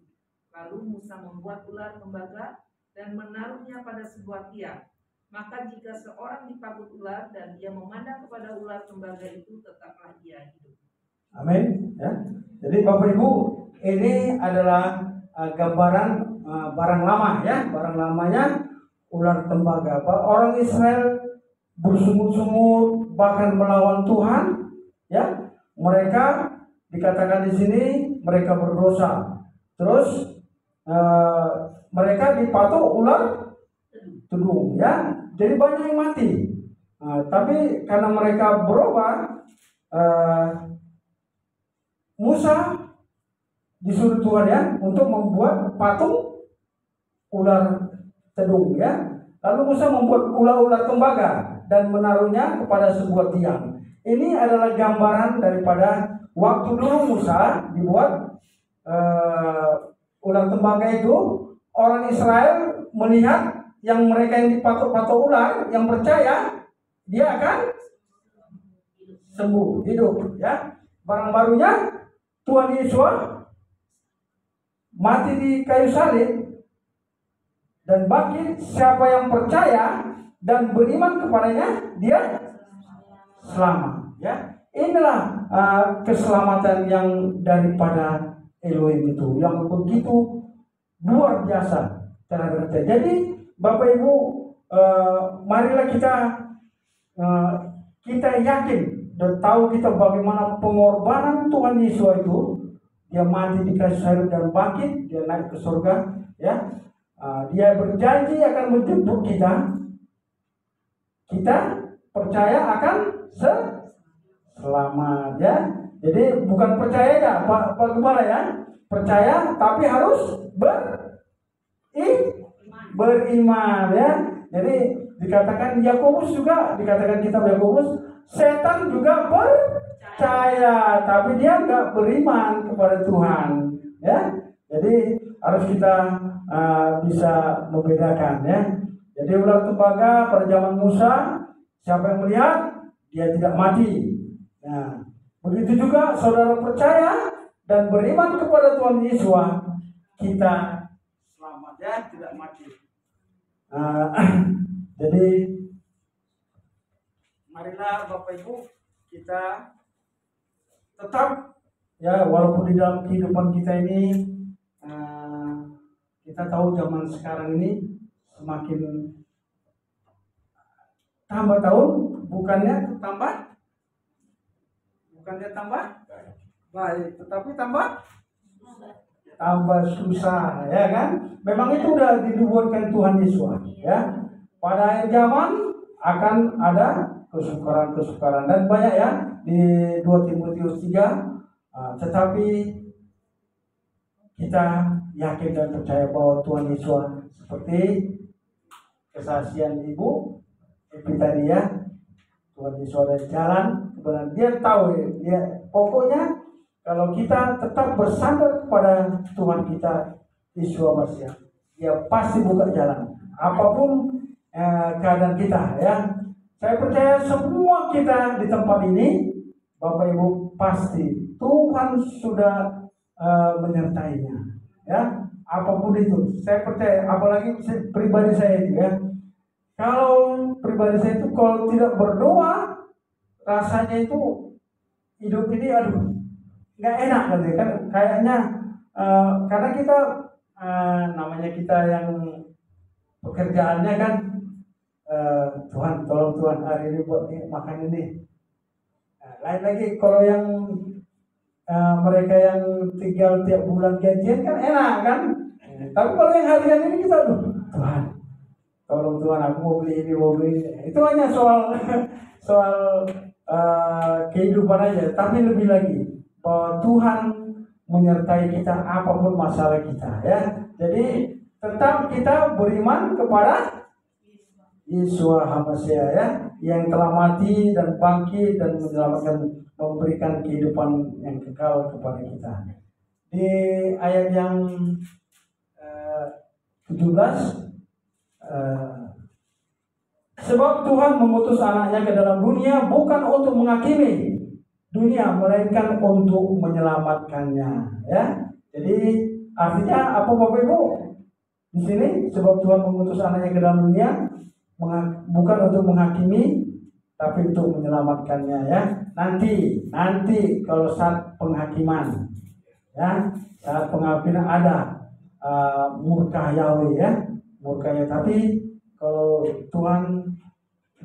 Lalu Musa membuat ular tembaga dan menaruhnya pada sebuah tiang. Maka jika seorang dipagut ular dan dia memandang kepada ular tembaga itu, tetaplah ia hidup. Amin. Ya. Jadi Bapak Ibu, ini adalah gambaran barang lama ya, barang lamanya ular tembaga. Orang Israel bersungguh-sungguh bahkan melawan Tuhan, ya. Mereka dikatakan di sini mereka berdosa. Terus mereka dipatok ular tedung, ya. Jadi banyak yang mati. Tapi karena mereka berubah, Musa disuruh Tuhan ya untuk membuat patung ular tedung ya. Lalu Musa membuat ular-ular tembaga dan menaruhnya kepada sebuah tiang. Ini adalah gambaran daripada waktu dulu Musa dibuat ular tembaga itu, orang Israel melihat yang mereka yang dipatok-patok ular, yang percaya dia akan sembuh, hidup ya. Barang barunya Tuhan Yesus mati di kayu salib dan bangkit. Siapa yang percaya dan beriman kepadanya, dia selamat ya. Inilah keselamatan yang daripada Elohim itu, yang begitu luar biasa cara kerja. Jadi Bapak Ibu, marilah kita yakin dan tahu kita bagaimana pengorbanan Tuhan Yesus itu. Dia mati di kayu salib dan bangkit, dia naik ke surga ya. Dia berjanji akan menjemput kita. Kita percaya akan selamat ya. Jadi bukan percaya ya Pak Gembala ya, percaya tapi harus beriman ya. Jadi dikatakan Yakobus juga, dikatakan kitab Yakobus, setan juga percaya tapi dia nggak beriman kepada Tuhan ya. Jadi harus kita bisa membedakan ya. Jadi ular tembaga pada zaman Musa, siapa yang melihat dia tidak mati. Nah, begitu juga saudara percaya dan beriman kepada Tuhan Yesus, kita selamat ya, tidak mati. Jadi marilah Bapak Ibu kita tetap ya, walaupun di dalam kehidupan kita ini kita tahu zaman sekarang ini semakin tambah tahun, bukannya tambah baik, tetapi tambah susah ya kan. Memang itu udah dinubuatkan Tuhan Yesus ya. Pada akhir zaman akan ada kesukaran dan banyak ya di 2 Timotius 3. Tetapi kita yakin dan percaya bahwa Tuhan Yesus seperti kesaksian Ibu Epi tadi ya, Tuhan Yesus ada jalan kebenaran. Dia tahu ya, pokoknya kalau kita tetap bersandar kepada Tuhan kita Yesus Masiah, dia pasti buka jalan apapun keadaan kita ya. Saya percaya semua kita di tempat ini Bapak Ibu pasti Tuhan sudah menyertainya, ya. Apapun itu, saya percaya. Apalagi pribadi saya itu, ya. Kalau pribadi saya itu kalau tidak berdoa, rasanya itu hidup ini aduh nggak enak gitu kan. Kayaknya karena kita namanya kita yang pekerjaannya kan Tuhan tolong Tuhan hari ini buat makan ini. Nah, lain lagi kalau yang mereka yang tinggal tiap bulan gajian kan enak kan. Tapi kalau yang harian ini kita Tuhan tolong Tuhan aku mau beli ini mau beli ini. Itu hanya soal soal kehidupan aja. Tapi lebih lagi bahwa Tuhan menyertai kita apapun masalah kita, ya. Jadi tetap kita beriman kepada Yesus Hamasia, ya, yang telah mati dan bangkit dan menyelamatkan, memberikan kehidupan yang kekal kepada kita. Di ayat yang 17, sebab Tuhan mengutus anaknya ke dalam dunia bukan untuk menghakimi dunia, melainkan untuk menyelamatkannya, ya. Jadi artinya apa Bapak Ibu? Di sini sebab Tuhan mengutus anaknya ke dalam dunia bukan untuk menghakimi, tapi untuk menyelamatkannya, ya. Nanti kalau saat penghakiman, ya, saat penghakiman ada murka Yahweh, ya, murkanya. Tapi kalau Tuhan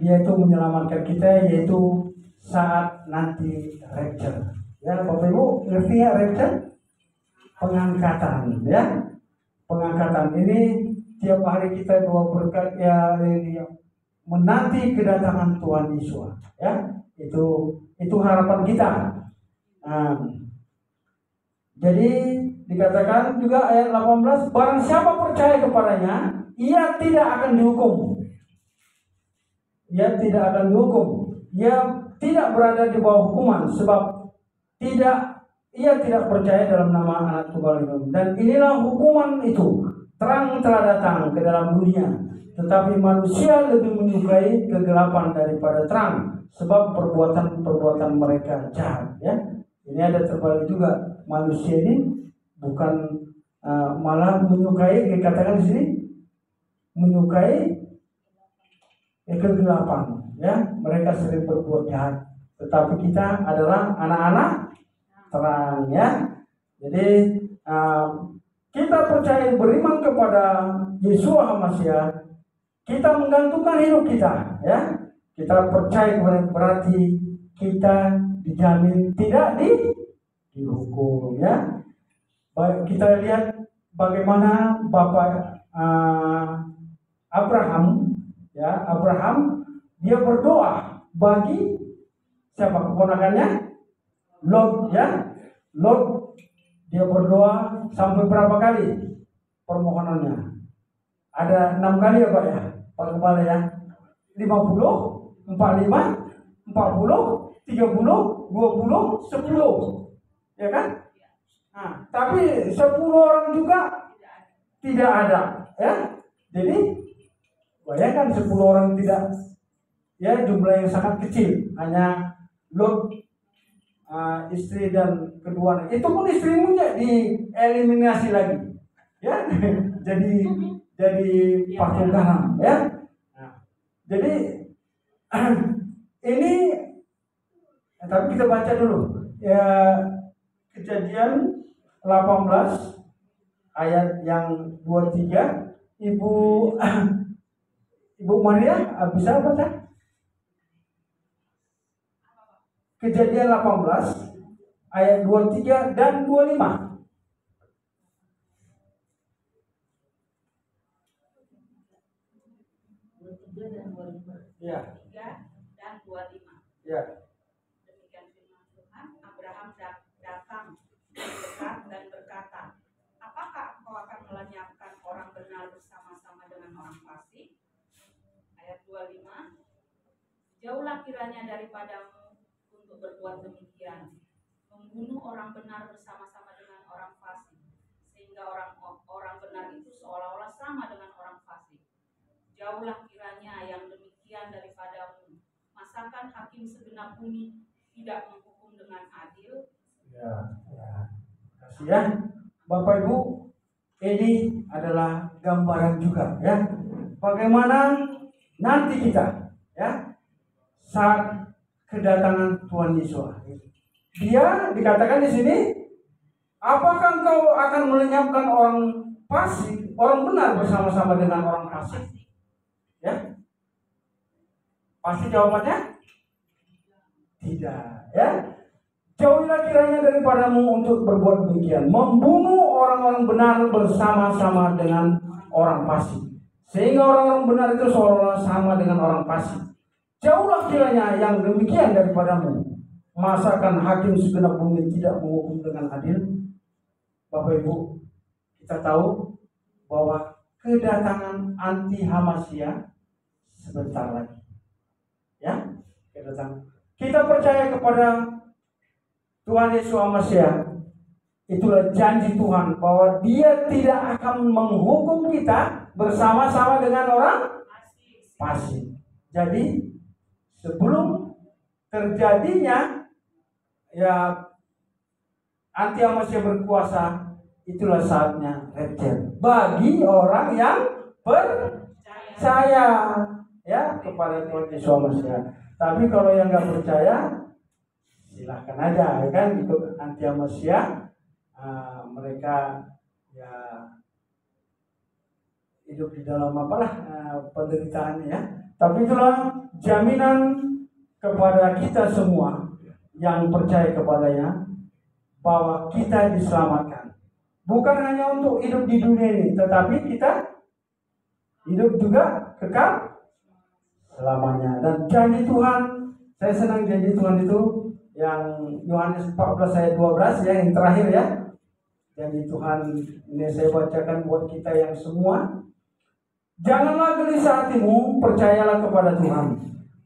dia itu menyelamatkan kita, yaitu saat nanti rapture, ya. Bapak Ibu ngerti ya rapture? Pengangkatan, ya. Pengangkatan ini tiap hari kita doa berkat, ya, ini menanti kedatangan Tuhan Yesus, ya. Itu harapan kita. Nah, jadi dikatakan juga ayat 18, barang siapa percaya kepadanya, ia tidak akan dihukum. Ia tidak akan dihukum. Ia tidak berada di bawah hukuman, sebab ia tidak percaya dalam nama Anak Tunggal itu. Dan inilah hukuman itu, terang telah datang ke dalam dunia, tetapi manusia lebih menyukai kegelapan daripada terang, sebab perbuatan mereka jahat, ya. Ini ada terbalik juga, manusia ini bukan malah menyukai, dikatakan di sini menyukai kegelapan, ya. Mereka sering berbuat jahat, tetapi kita adalah anak-anak terang, ya. Jadi kita percaya beriman kepada Yesus Hamasia, kita menggantungkan hidup kita, ya. Kita percaya berarti kita dijamin tidak dihukum, ya. Kita lihat bagaimana Bapak Abraham, ya. Abraham dia berdoa bagi siapa? Keponakannya Lot, ya. Lot dia berdoa sampai berapa kali permohonannya? Ada 6 kali ya Pak, ya, Pak Kepala, ya. 50, 45, 40, 30, 20, 10, ya kan? Nah, tapi 10 orang juga tidak ada, ya. Jadi bayangkan 10 orang tidak, ya, jumlah yang sangat kecil. Hanya Lot, istri dan kedua, itu pun istrinya dieliminasi lagi, ya. jadi patung garam, ya. Nah, jadi ini tapi kita baca dulu, ya, Kejadian 18 ayat yang 23. Ibu Maria bisa baca? Kejadian 18 ayat 23 dan 25. Ya. 3 dan 25. Ya. Demikian firman Tuhan. Abraham datang mendekat dan berkata, apakah kau akan melenyapkan orang benar bersama-sama dengan orang fasik? Ayat 25. Jauhlah kiranya daripadamu untuk berbuat demikian, membunuh orang benar bersama-sama dengan orang fasik, sehingga orang benar itu seolah-olah sama dengan orang fasik. Jauhlah kiranya yang demikian daripadamu. Masakan hakim segenap bumi tidak menghukum Ya, Bapak Ibu, ini adalah gambaran juga ya. Bagaimana nanti kita ya saat kedatangan Tuhan Yesus. Dia dikatakan di sini, apakah engkau akan melenyapkan orang fasik, orang benar bersama-sama dengan orang fasik? Ya, pasti jawabannya tidak. Ya, jauhilah kiranya daripadamu untuk berbuat demikian, membunuh orang-orang benar bersama-sama dengan orang fasik, sehingga orang-orang benar itu seolah-olah sama dengan orang fasik. Jauhlah kiranya yang demikian daripadamu. Masakan hakim segenap bumi tidak menghukum dengan adil? Bapak Ibu, kita tahu bahwa kedatangan anti Hamasya sebentar lagi. Ya, kedatangan. Kita percaya kepada Tuhan Yesus Hamasya. Itulah janji Tuhan bahwa Dia tidak akan menghukum kita bersama-sama dengan orang fasik. Jadi sebelum terjadinya ya anti Hamasya berkuasa, itulah saatnya rapture bagi orang yang percaya ya kepada Tuhan Yesus Hamasya. Tapi kalau yang nggak percaya, silahkan aja ya kan, ikut anti Hamasya. Mereka ya hidup di dalam penderitaannya ya. Tapi itulah jaminan kepada kita semua yang percaya kepadanya bahwa kita diselamatkan. Bukan hanya untuk hidup di dunia ini, tetapi kita hidup juga kekal selamanya. Dan janji Tuhan, saya senang janji Tuhan itu yang Yohanes 14 ayat 12 ya, yang terakhir ya. Janji Tuhan ini saya bacakan buat kita yang semua. Janganlah gelisah hatimu, percayalah kepada Tuhan.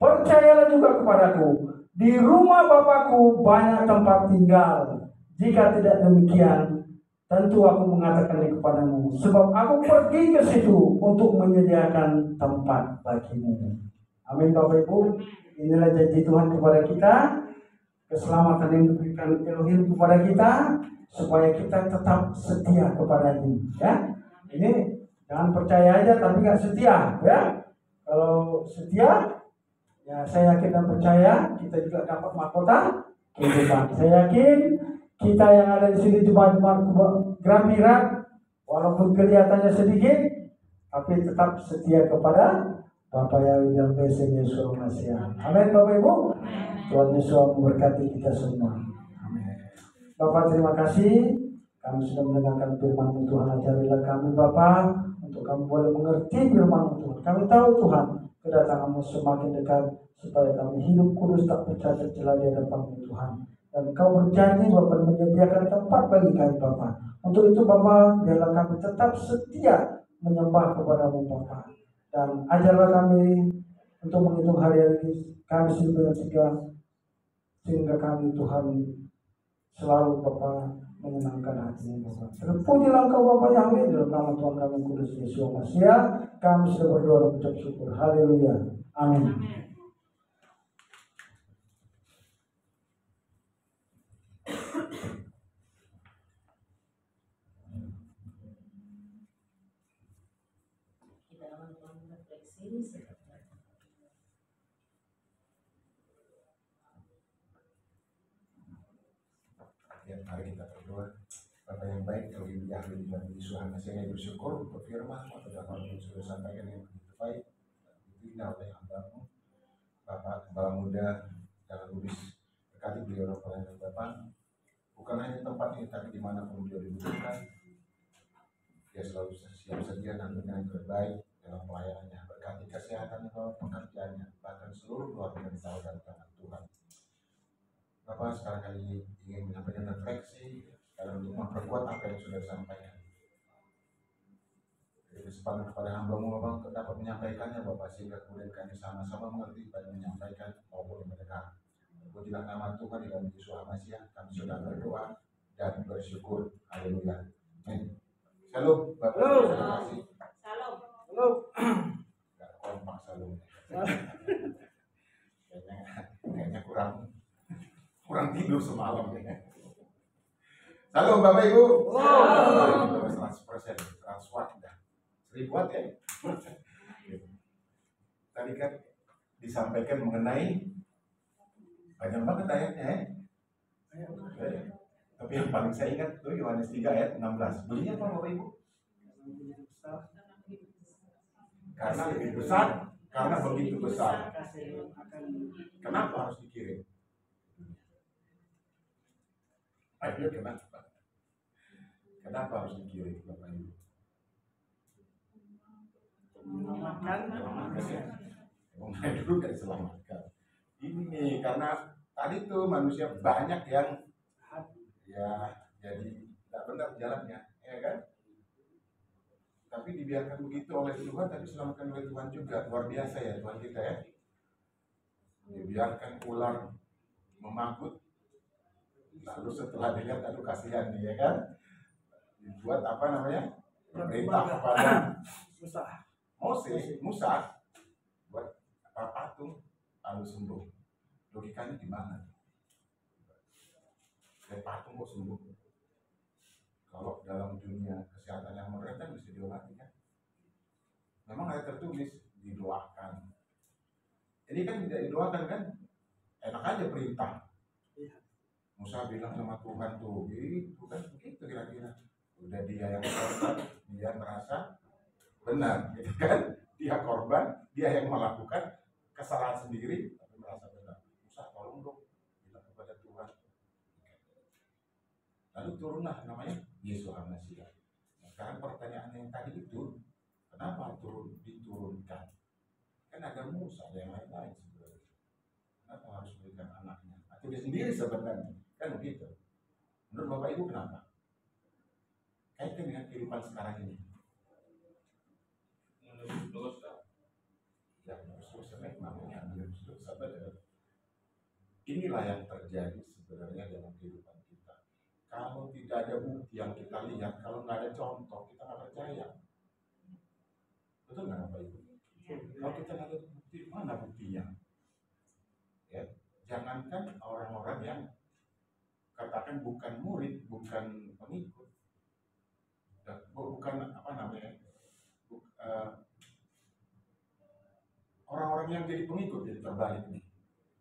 Percayalah juga kepadaku. Di rumah Bapakku banyak tempat tinggal. Jika tidak demikian, tentu aku mengatakannya kepadamu. Sebab aku pergi ke situ untuk menyediakan tempat bagimu. Amin Bapak Ibu. Inilah janji Tuhan kepada kita. Keselamatan yang diberikan Elohim kepada kita, supaya kita tetap setia kepadanya. Ya, ini jangan percaya aja tapi nggak setia. Ya, kalau setia, ya saya yakin dan percaya kita juga dapat mahkota kehidupan. Saya yakin kita yang ada di sini jemaat-jemaat Gramirat, walaupun kelihatannya sedikit, tapi tetap setia kepada Bapa yang dalam bahasa Yesus Masih. Amin Bapak Ibu. Tuhan Yesus memberkati kita semua. Amin. Bapak terima kasih. Kami sudah mendengarkan firman Tuhan. Ajarilah kami Bapak untuk kami boleh mengerti firman Tuhan. Kami tahu Tuhan kedatangan-Mu semakin dekat, supaya kami hidup kudus tak bercacat celah di hadapan Tuhan. Dan Kau berjanji Bapak menyediakan tempat bagi kami Bapak. Untuk itu Bapak, biarlah kami tetap setia menyembah kepada-Mu Bapak. Dan ajarlah kami untuk menghitung hari-hari kami sehingga kami Tuhan selalu Bapak menyenangkan hati Bapak. Terpujilah Engkau Bapak Yahweh, dalam nama Tuhan kami kudus Yesus Masih. Kami sudah berdoa dan mengucap syukur. Haleluya. Amin. Ya, mari kita berdoa. Bapak yang baik, Elohim Yahweh dan Yesus Masih, yang bersyukur untuk firman atau apa yang sudah sampaikan yang begitu baik, begitu indah oleh hamba-Mu. Bapak Gembala Muda Jalan Lubis, berkati beliau pelayanan Bapak. Bukan hanya tempat ini, tapi dimanapun beliau dibutuhkan, dia selalu siap sedia dan dengan yang terbaik dalam pelayanannya. Berkati kesehatan dalam pekerjaannya, bahkan seluruh keluarga di dalam tangan Tuhan. Bapak sekarang kali ingin menyampaikan refleksi dalam untuk memperkuat apa yang sudah disampaikan. Jadi kesempatan kepada hamba-Mu Bapak untuk dapat menyampaikannya Bapak, sehingga kemudian kami sama-sama mengerti pada menyampaikan maupun mendengar. Pujilah nama Tuhan di dalam Yesus Masih. Kami sudah berdoa dan bersyukur. Haleluya. Amin. Shalom Bapak. Terima kasih. Shalom. Gak kompak shalom. Kayaknya kurang tidur semalam ya. Salam Bapak Ibu. Salam. 100%, 100 watt dah. 1000 watt ya. Tadi kan disampaikan mengenai banyak banget ayatnya ya. Tapi yang paling saya ingat tuh Yohanes 3 ayat 16. Belinya apa Bapak Ibu? Karena lebih besar, karena begitu besar. Kenapa harus dikirim? Ayo kenapa? Kenapa harus dikirim Bapak Ibu? Menyelamatkan. Dulu kan diselamatkan. Ini karena tadi tuh manusia banyak yang ya jadi tidak benar jalannya, ya kan? Tapi dibiarkan begitu oleh Tuhan, tapi diselamatkan oleh Tuhan juga. Luar biasa ya Tuhan kita ya. Dibiarkan ular memakut, lalu setelah dilihat aduh kasihan nih ya kan, dibuat apa namanya, perintah kepada Musa buat patung lalu sembuh. Logikanya gimana? Dari patung kok sembuh? Kalau dalam dunia kesehatan yang modern kan bisa diobati kan? Memang ada tertulis didoakan. Ini kan tidak didoakan kan? Enak aja perintah. Musa bilang sama Tuhan tuh, itu kan begitu kira-kira. Udah dia yang korban, dia merasa benar, gitu kan? Dia korban, dia yang melakukan kesalahan sendiri, tapi merasa benar. Musa tolong dong, bilang kepada Tuhan. Lalu turunlah namanya Yesus Al-Masih. Nah, sekarang pertanyaan yang tadi itu, kenapa diturunkan? Kan ada Musa, ada yang lain-lain sebenarnya. Kenapa harus memberikan anaknya? Atau dia sendiri sebenarnya? Kan begitu. Menurut Bapak Ibu kenapa? Kaitkan dengan kehidupan sekarang ini. Menurut dosa. Ya, dosa namanya dosa benar. Inilah yang terjadi sebenarnya dalam kehidupan kita. Kalau tidak ada bukti yang kita lihat, kalau nggak ada contoh, kita nggak percaya. Betul nggak Bapak Ibu? Kalau kita nggak ada bukti, mana buktinya? Ya, jangankan orang-orang yang katakan bukan murid, bukan pengikut, bukan apa namanya, orang-orang yang jadi pengikut jadi terbalik nih,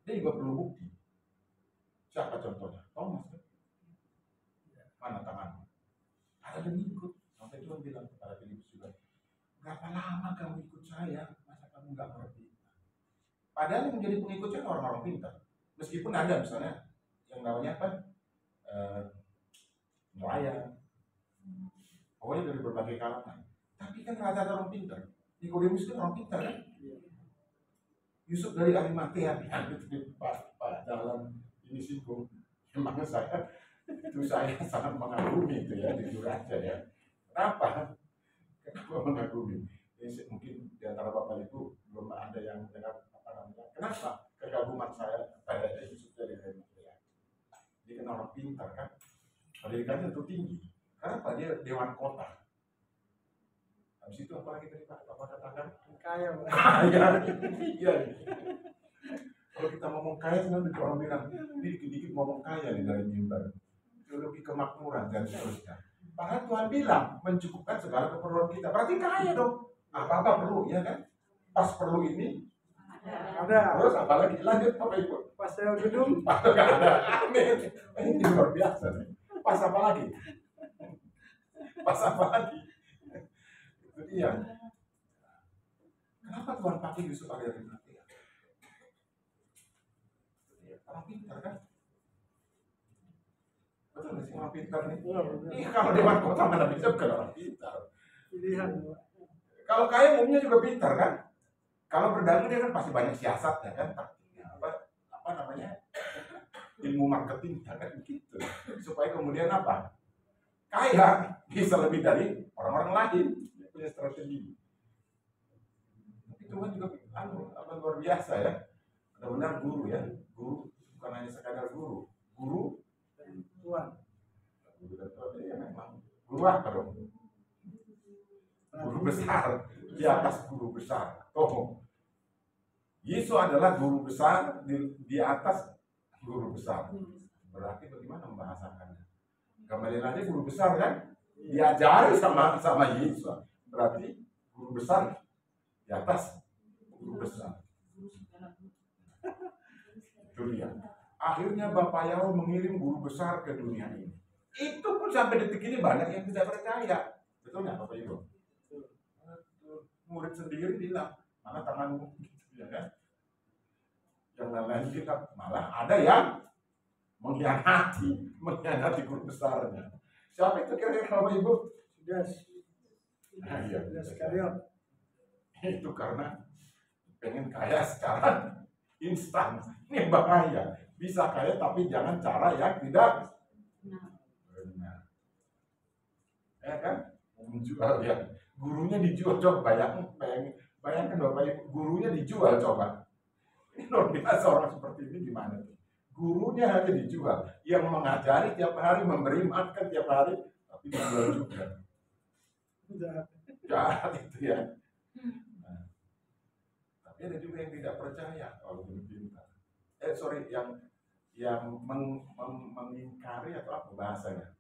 dia juga perlu bukti. Siapa contohnya? Thomas kan? Mana tangannya? Ada pengikut. Sampai Tuhan bilang kepada Filipus juga, berapa lama kamu ikut saya? Masa kamu nggak ngerti? Padahal yang menjadi pengikutnya orang-orang pintar. Meskipun ada misalnya yang namanya apa? Nelayan, pokoknya dari berbagai kalangan. Tapi kan rata-rata orang pintar. Nikodemus kan orang pintar kan? Yusuf dari Arimatea itu Pak dalam ini singgung. Emangnya saya sangat mengagumi itu ya, jujur aja ya. Kenapa mengagumi? Ini mungkin di antara Bapak Ibu belum ada yang dengar apa namanya. Kenapa kegaguman saya pada Yusuf dari Arimatea? Dia kan orang pintar kan? Pendidikannya tentu tinggi. Kenapa dia dewan kota? Habis itu apa lagi tadi Pak Bapak katakan? Kaya. Iya. Kalau kita ngomong kaya, sebenarnya orang bilang, ini dikit-dikit ngomong kaya nih dari mimbar. Lebih kemakmuran dan seterusnya. Padahal Tuhan bilang mencukupkan segala keperluan kita. Berarti kaya dong. Apa-apa perlu, ya kan? Pas perlu ini ada. Terus apalagi lanjut Bapak Ibu? Pas saya gedung, Nggak ada. Amin. Ini luar biasa nih. Pas apa lagi? Pas apa lagi? Itu dia. Kenapa Tuhan pakai Yusuf dari Arimatea? Orang pintar kan? Betul nggak sih orang pintar nih? Iya, kalau dewan kota mana bisa bukan orang pintar. pilihan. Kalau kaya umumnya juga pintar kan? Kalau berdagang dia kan pasti banyak siasatnya kan? Taktiknya apa namanya? Ilmu marketingnya kan begitu. Supaya kemudian apa? Kaya bisa lebih dari orang-orang lain. Dia punya strategi. Tapi Tuhan juga apa luar biasa ya. Benar-benar guru ya. Guru bukan hanya sekadar guru. Guru Tuhan. Guru dan Tuhan ya memang. Guru apa dong? Guru besar. Di atas guru besar. Oh, Yesus adalah guru besar di atas guru besar. Berarti bagaimana membahasakannya? Gamaliel aja guru besar kan, diajari sama Yesus, berarti guru besar di atas guru besar. Itu dia. Akhirnya Bapak Yahweh mengirim guru besar ke dunia ini. Itu pun sampai detik ini banyak yang tidak percaya. Betul nggak Bapak Ibu? Murid sendiri bilang, mana tanganmu? Ya kan? Yang lain kita malah ada yang mengkhianati guru besarnya. Siapa itu kira-kira Bapak Ibu? Iya. Itu karena pengen kaya secara instan. Ini bahaya. Bisa kaya tapi jangan cara yang tidak benar. Ya kan? Menjual ya. Gurunya dijual, coba bayangkan Bapak Ibu, gurunya dijual coba. Ini luar biasa orang seperti ini gimana? Gurunya hanya dijual, yang mengajari tiap hari, memberi makan tiap hari, tapi dijual juga. Jahat itu ya. Nah, tapi ada juga yang tidak percaya kalau pintar. Yang mengingkari atau apa bahasanya?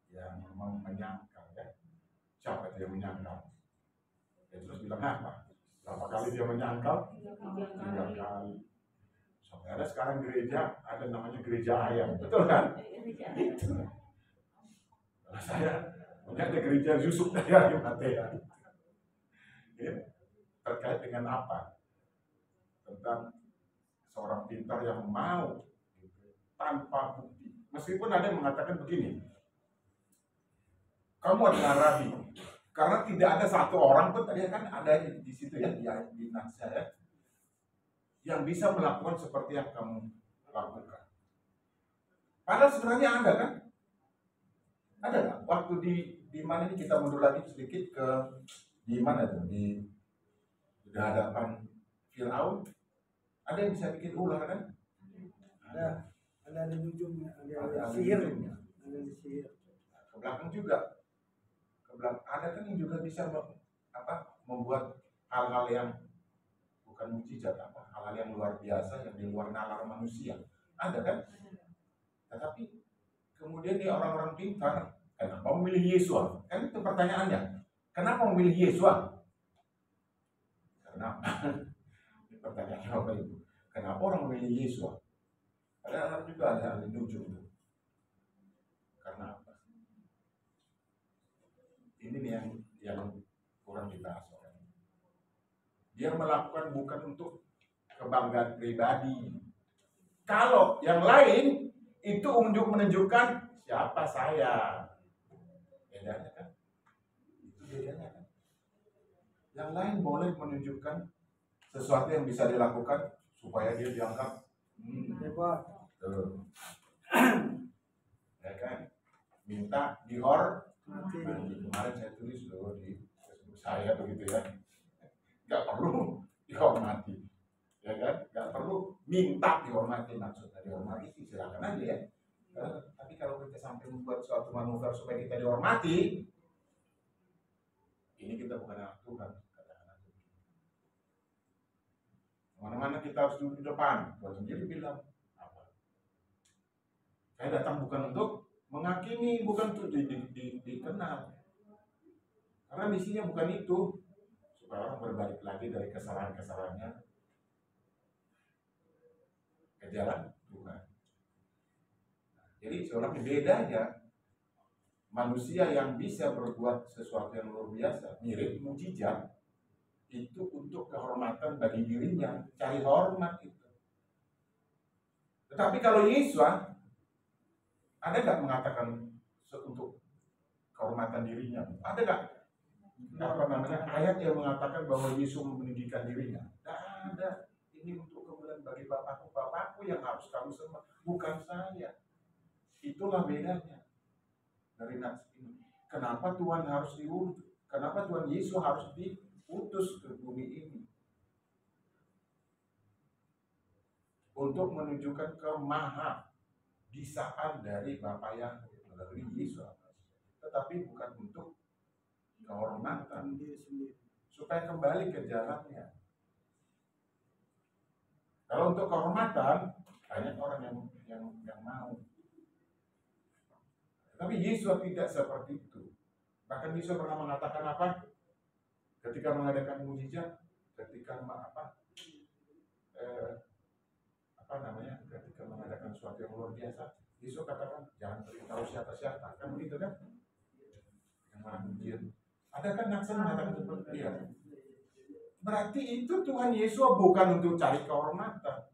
Yang menyangkal ya. Siapa itu yang menyangkal? Ya, terus bilang apa? Berapa kali dia menyangkal? 3 kali. Sampai ada sekarang gereja, ada namanya gereja ayam, betul kan? Itu. Kalau saya punya ada gereja Yusuf dari Arimatea. Ya, terkait dengan apa? Tentang seorang pintar yang mau tanpa bukti. Meskipun ada yang mengatakan begini, kamu adalah rabi, karena tidak ada satu orang pun tadi kan ada di situ ya di nasihat ya, yang bisa melakukan seperti yang kamu lakukan. Padahal sebenarnya ada kan? Ada nggak? Waktu di mana ini kita mundur lagi sedikit ke di mana tuh di hadapan Firaun, ada yang bisa bikin ular kan? Ada di ujungnya, Ada sihir, ujungnya. ada di sihir. Ke belakang juga. Ada kan yang juga bisa membuat hal-hal yang bukan mujizat, hal-hal yang luar biasa yang di luar nalar manusia. Ada kan? Tetapi kemudian di orang-orang pintar, kenapa memilih Yesua? Kan itu pertanyaannya. Kenapa memilih Yesua? Kenapa? Ini pertanyaannya apa itu? Kenapa orang memilih Yesua? Ada juga ada yang lucu itu. Karena apa? Ini yang kurang dibahas orang. Dia melakukan bukan untuk kebanggaan pribadi. Kalau yang lain itu untuk menunjukkan siapa saya. Bedanya kan? Itu bedanya kan? Yang lain boleh menunjukkan sesuatu yang bisa dilakukan supaya dia dianggap Hebat. ya kan? Minta dihormati. Mati. Kemarin saya tulis loh di Facebook saya begitu ya, nggak perlu dihormati, ya kan? Nggak perlu minta dihormati, maksudnya dihormati sih silakan aja ya. Tapi kalau kita sampai membuat suatu manuver supaya kita dihormati, ini kita bukan anak Tuhan. Mana-mana kita harus duduk di depan. Tuhan sendiri bilang apa? Saya datang bukan untuk menghakimi, bukan untuk dikenal. Karena misinya bukan itu, supaya orang berbalik lagi dari kesalahan-kesalahannya ke jalan Tuhan. Jadi seorang bedanya manusia yang bisa berbuat sesuatu yang luar biasa, mirip mujizat, itu untuk kehormatan bagi dirinya, cari hormat itu. Tetapi kalau Yesus ada nggak mengatakan untuk kehormatan dirinya? Ada nggak ayat yang mengatakan bahwa Yesus meninggikan dirinya? Tidak ada. Ini untuk kemuliaan bagi Bapakku yang harus kamu sembah, bukan saya. Itulah bedanya dari nats ini. Kenapa Tuhan harus diutus? Kenapa Tuhan Yesus harus diutus ke bumi ini? Untuk menunjukkan kemahabisaan dari Bapa yang melalui Yesus, tetapi bukan untuk kehormatan diri sendiri, supaya kembali ke jalannya. Kalau untuk kehormatan, banyak orang yang mau. Tapi Yesus tidak seperti itu. Bahkan Yesus pernah mengatakan apa? Ketika mengadakan mujizat, ketika ketika mengadakan sesuatu yang luar biasa, Yesus katakan jangan beritahu siapa-siapa, kan begitu kan? Yang mana mujizat. Ada kan Naksan mengatakan seperti itu. Berarti itu Tuhan Yesus bukan untuk cari kehormatan.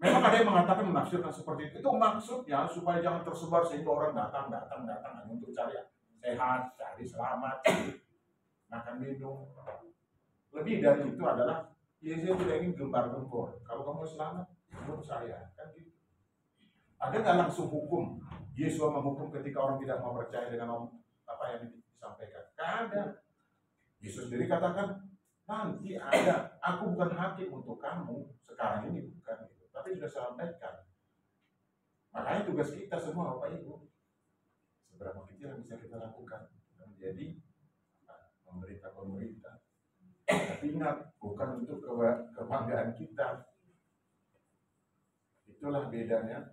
Memang ada yang mengatakan menafsirkan seperti itu maksudnya supaya jangan tersebar sehingga orang datang hanya untuk cari sehat, cari selamat, makan minum. Lebih dari itu adalah Yesus tidak ingin gembar-gembor. Kalau kamu selamat, menurut saya kan gitu. Ada nggak langsung hukum? Yesus menghukum ketika orang tidak mau percaya dengan apa yang disampaikan? Kan ada. Yesus sendiri katakan nanti ada. Aku bukan hakim untuk kamu sekarang ini bukan. Tapi sudah sampaikan. Makanya tugas kita semua Bapak Ibu, seberapa kecil yang bisa kita lakukan menjadi pemerintah. Tapi ingat, bukan untuk kebanggaan kita. Itulah bedanya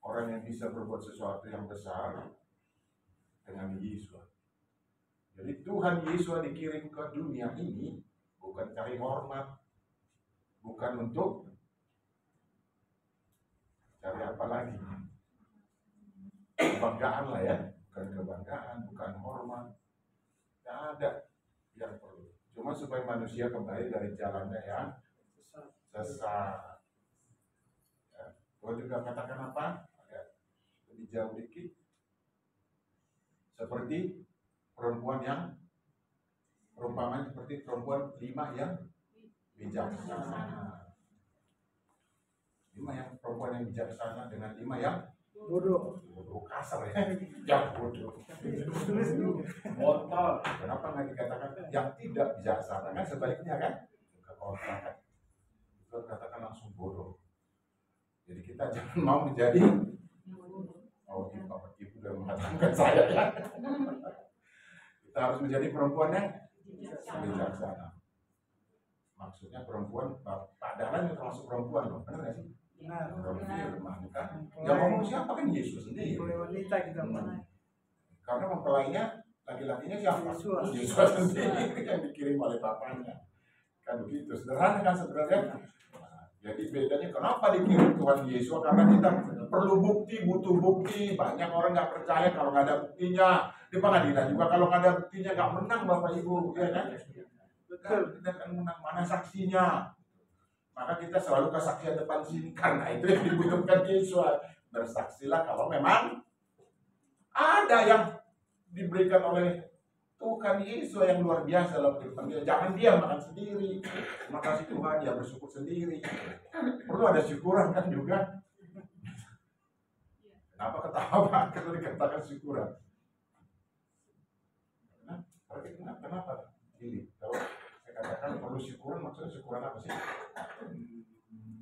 orang yang bisa berbuat sesuatu yang besar dengan Yesus. Jadi Tuhan Yesus dikirim ke dunia ini bukan cari hormat, bukan untuk cari apa lagi, kebanggaan lah ya, bukan kebanggaan, bukan hormat, tidak ada yang perlu. Cuma supaya manusia kembali dari jalannya yang sesat. Ya. Tuhan juga katakan apa? Lebih jauh dikit, seperti perempuan yang perumpamaan seperti perempuan 5 yang bijaksana. 5 yang perempuan yang bijaksana dengan 5 yang bodoh kasar ya. Yang bodoh. Kotor. Kenapa nggak dikatakan yang tidak bijaksana? Kan sebaliknya kan? Kekotoran. Itu katakan langsung bodoh. Jadi kita jangan mau menjadi Bapak Ibu sudah mengatakan saya ya. Kita harus menjadi perempuan yang bijaksana. Maksudnya perempuan, Pak Dahlan itu termasuk perempuan loh, benar nggak sih? Firman kan? Yang ngomong siapa kan Yesus sendiri. Wanita kita Karena mempelainya laki-lakinya siapa? Yesus sendiri yang dikirim oleh bapaknya. Kan begitu. Sederhana kan sebenarnya. Jadi bedanya kenapa dikirim Tuhan Yesus? Karena kita perlu bukti, butuh bukti. Banyak orang nggak percaya kalau nggak ada buktinya. Di pengadilan juga kalau nggak ada buktinya nggak menang Bapak Ibu, ya kan? Betul. Kita akan menang, mana saksinya? Maka kita selalu kesaksian depan sini. Karena itu yang dibutuhkan Yesus. Bersaksilah kalau memang ada yang diberikan oleh Tuhan Yesus yang luar biasa dalam kehidupan dia. Jangan dia makan sendiri. Terima kasih Tuhan, dia bersyukur sendiri. Perlu ada syukuran kan juga. Kenapa ketawa Pak kalau dikatakan syukuran? Kenapa? Jadi kalau saya katakan perlu syukuran, maksudnya syukuran apa sih?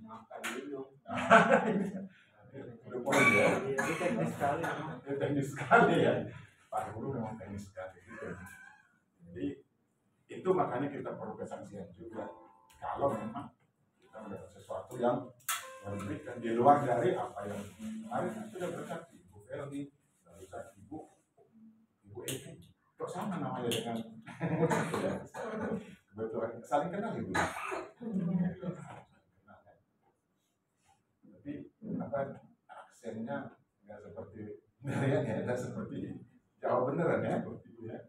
Makan minum. Udah poin ya. Itu teknis sekali. Itu teknis sekali ya. Pak Guru memang teknis sekali. Jadi itu makanya kita perlu kesaksian juga. Kalau memang kita melihat sesuatu yang memberikan di luar dari apa yang kemarin sudah berkati Ibu Ferdi, berkati Ibu Evi. Kok sama namanya dengan kebetulan saling kenal Ibu. Tapi apa aksennya nggak seperti Marian ya, nggak seperti Jawa beneran ya, Ibu ya.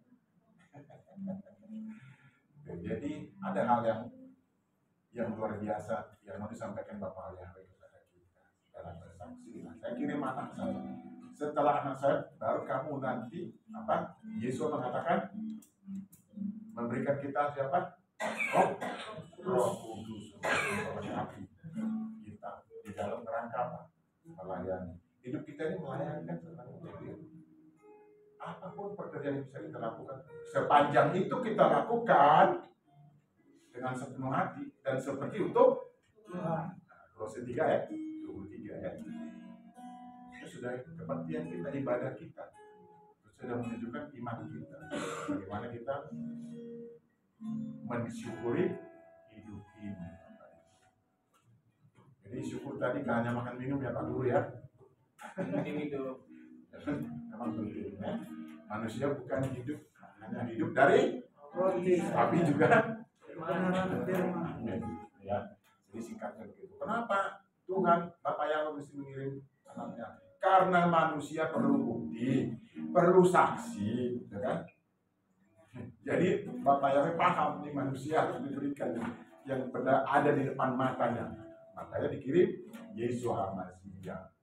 Jadi ada hal yang luar biasa yang mau disampaikan Bapak Yahweh kepada kita dalam bersaksi. Nah, saya kirim anak saya. Setelah anak saya, baru kamu nanti apa? Yesus mengatakan memberikan kita siapa? Roh Kudus, api kita di dalam kerangka apa? Melayani. Hidup kita ini melayani kan sebenarnya. Apapun pekerjaan yang bisa kita lakukan, sepanjang itu kita lakukan dengan sepenuh hati dan seperti untuk Tuhan. Kolose 3 ya, 23 ya. Itu sudah kepastian kita, ibadah kita. Itu sudah menunjukkan iman kita. Bagaimana kita mensyukuri hidup ini. Jadi syukur tadi gak hanya makan minum ya Pak Guru ya. Ini Memang penting ya. Manusia bukan hanya hidup dari roti, tapi juga kebenaran firman. ya. Jadi singkatnya begitu. Kenapa Tuhan Bapa yang mesti mengirim anaknya? Karena manusia perlu bukti, perlu saksi, ya kan? Jadi Bapak Yahweh paham nih manusia harus diberikan yang benar ada di depan matanya. Makanya dikirim Yesus Hamasiah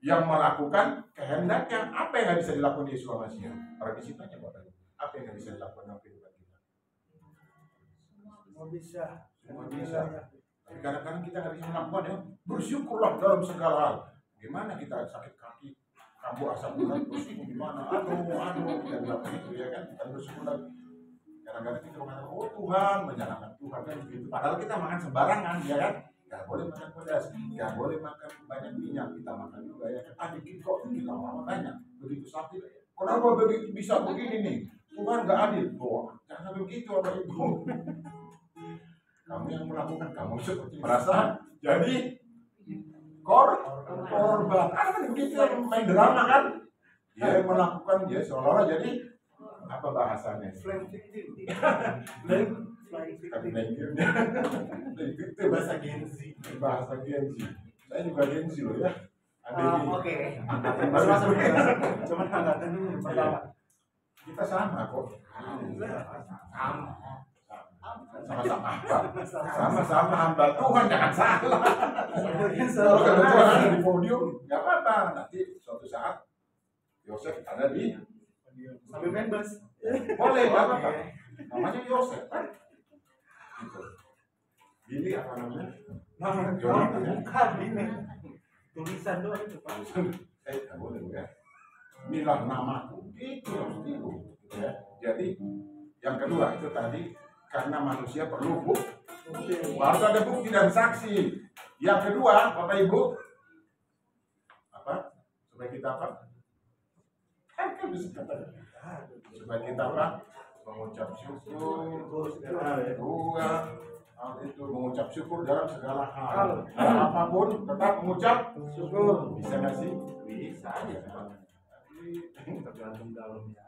yang melakukan kehendaknya. Apa yang nggak bisa dilakukan Yesus Hamasiah? Para disipanya Bapak, apa yang nggak bisa dilakukan dalam kehidupan kita? Semua bisa. Semua bisa. Tapi kadang-kadang kita nggak bisa melakukan ya. Bersyukurlah dalam segala hal. Gimana kita sakit kaki, kambuh asam urat, bersyukur gimana? Aduh, kita bilang begitu ya kan? Kita bersyukur lagi. Kadang-kadang kita mengatakan, oh Tuhan, menyalahkan Tuhan kan begitu. Padahal kita makan sembarangan, ya kan? Gak boleh makan pedas, gak boleh makan banyak minyak. Kita makan juga ya kan? Dikit kok, kita makan banyak. Begitu sakit. Kenapa begitu bisa begini nih? Tuhan gak adil. Oh, jangan begitu Bapak Ibu. Kamu yang melakukan, kamu seperti merasa jadi korban. Kan begitu main drama kan? Dia melakukan, dia seolah-olah jadi apa bahasanya? Flying victim. Itu bahasa Gen Z. Bahasa Gen Z. Saya juga Gen Z loh ya. Oke. Angkatan Cuman angkatan dulu pertama. kita sama kok. Sama-sama apa? Sama-sama hamba Tuhan, jangan salah. Kalau Tuhan ada di podium, nggak apa-apa. Nanti suatu saat Yosef ada di sambil bebas. boleh, nggak apa-apa. Namanya Yosef kan? Gitu. Billy apa namanya? Bukan ini. Tulisan doang itu Pak. Nggak boleh ya. Inilah namaku. Itu harus tiru. Gitu ya. Jadi yang kedua itu tadi karena manusia perlu bukti. Harus ada bukti dan saksi. Yang kedua, Bapak Ibu, apa? Supaya kita apa? Supaya kita apa? Mengucap syukur. Dua, itu mengucap syukur dalam segala hal. Apapun tetap mengucap syukur. Bisa nggak sih? Bisa aja. Tergantung dalamnya.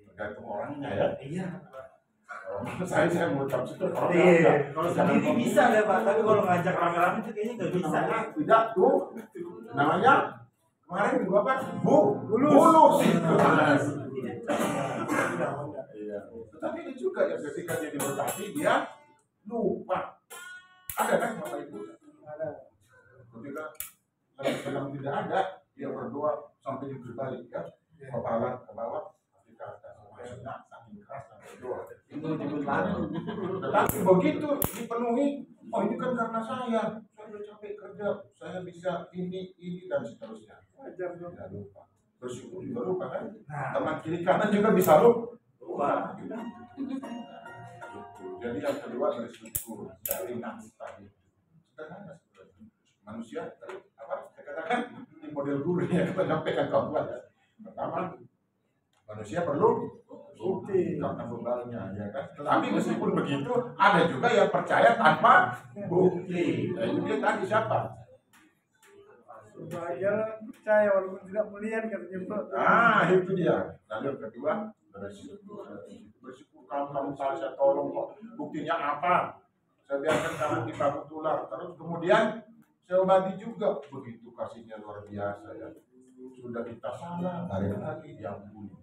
Tergantung orangnya ya. Iya. Saya mengucap syukur. Iya. Kalau sendiri bisa deh Pak, tapi kalau ngajak rame-rame itu kayaknya nggak bisa. Tidak tuh. Namanya kemarin juga apa? Bulus. Iya. Tetapi ini juga ya ketika dia diberkati dia lupa. Ada kan Bapak Ibu? Ada. Ketika sedang tidak ada, dia berdoa sampai berbalik ya. Kepala ke bawah, kaki ke atas. Maksudnya saking keras sampai berdoa. Itu jemput lagu. Tetapi begitu dipenuhi, oh ini kan karena saya udah capek kerja, saya bisa ini dan seterusnya. Tidak lupa. Bersyukur juga lupa kan? Teman kiri kanan juga bisa lupa. Jadi yang kedua bersyukur dari nafsu tadi. Sederhana sebenarnya. Manusia apa? Saya katakan di model guru ya kita sampaikan kawan. Pertama, manusia perlu bukti karena bebannya, ya kan? Tapi meskipun begitu, ada juga yang percaya tanpa bukti. Nah, itu dia tadi siapa? Supaya percaya walaupun tidak melihat katanya Pak. Itu dia. Lalu yang kedua, bersyukur. Bersyukur kamu saya tolong kok. Buktinya apa? Saya biarkan kamu dipangku tular. Terus kemudian saya obati juga. Begitu kasihnya luar biasa ya. Sudah kita salah, balik lagi diampuni.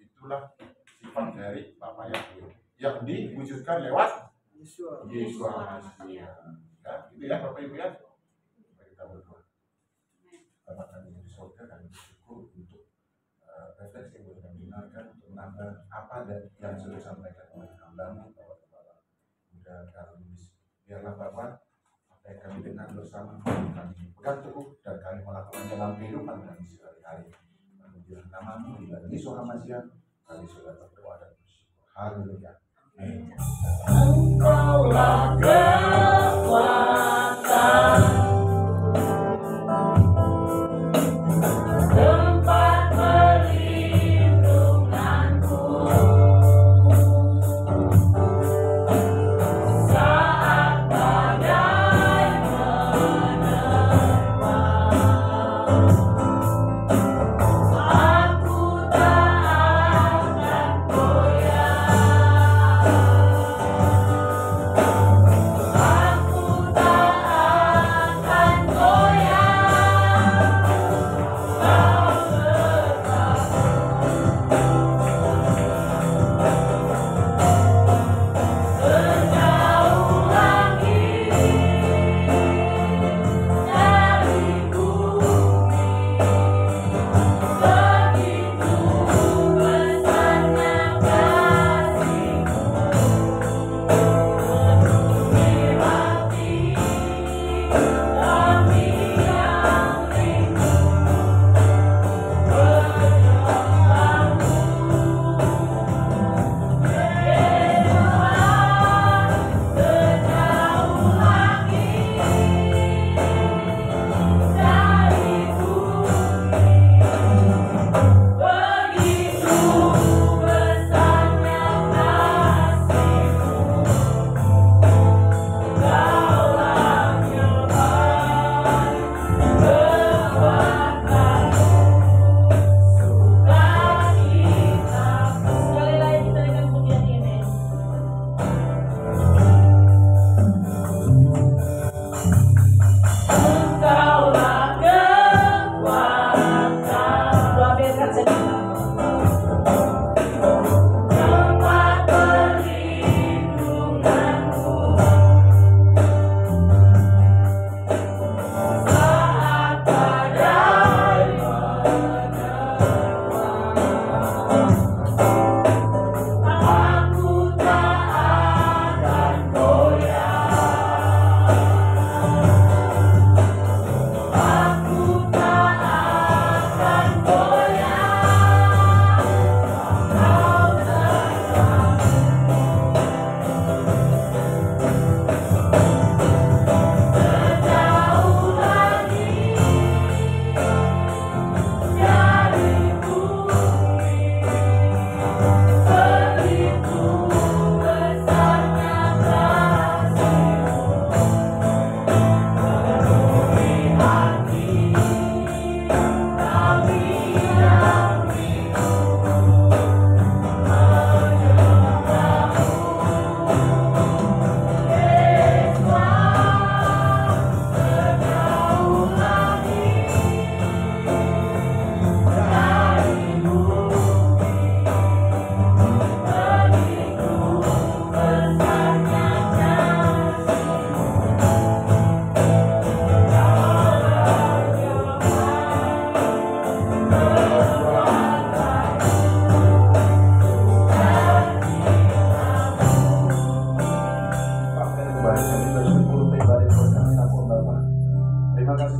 Itulah sifat dari Bapak Yahweh yang diwujudkan lewat Yesus Hamasiah. Ya, itu ya Bapak Ibu ya. Kita berdoa. Bapak kami di surga, kami bersyukur untuk refleksi yang boleh kami dengarkan untuk menambah apa yang sudah disampaikan oleh hamba-Mu Bapak. Kemudian kami biarlah Bapak apa yang kami dengar bersama kami pegang teguh dan kami melakukan dalam kehidupan kami sehari-hari. Kemudian nama-Mu di dalam Yesus Hamasiah kami sudah berdoa dan bersyukur. Haleluya. Amin. Engkaulah kekuatan.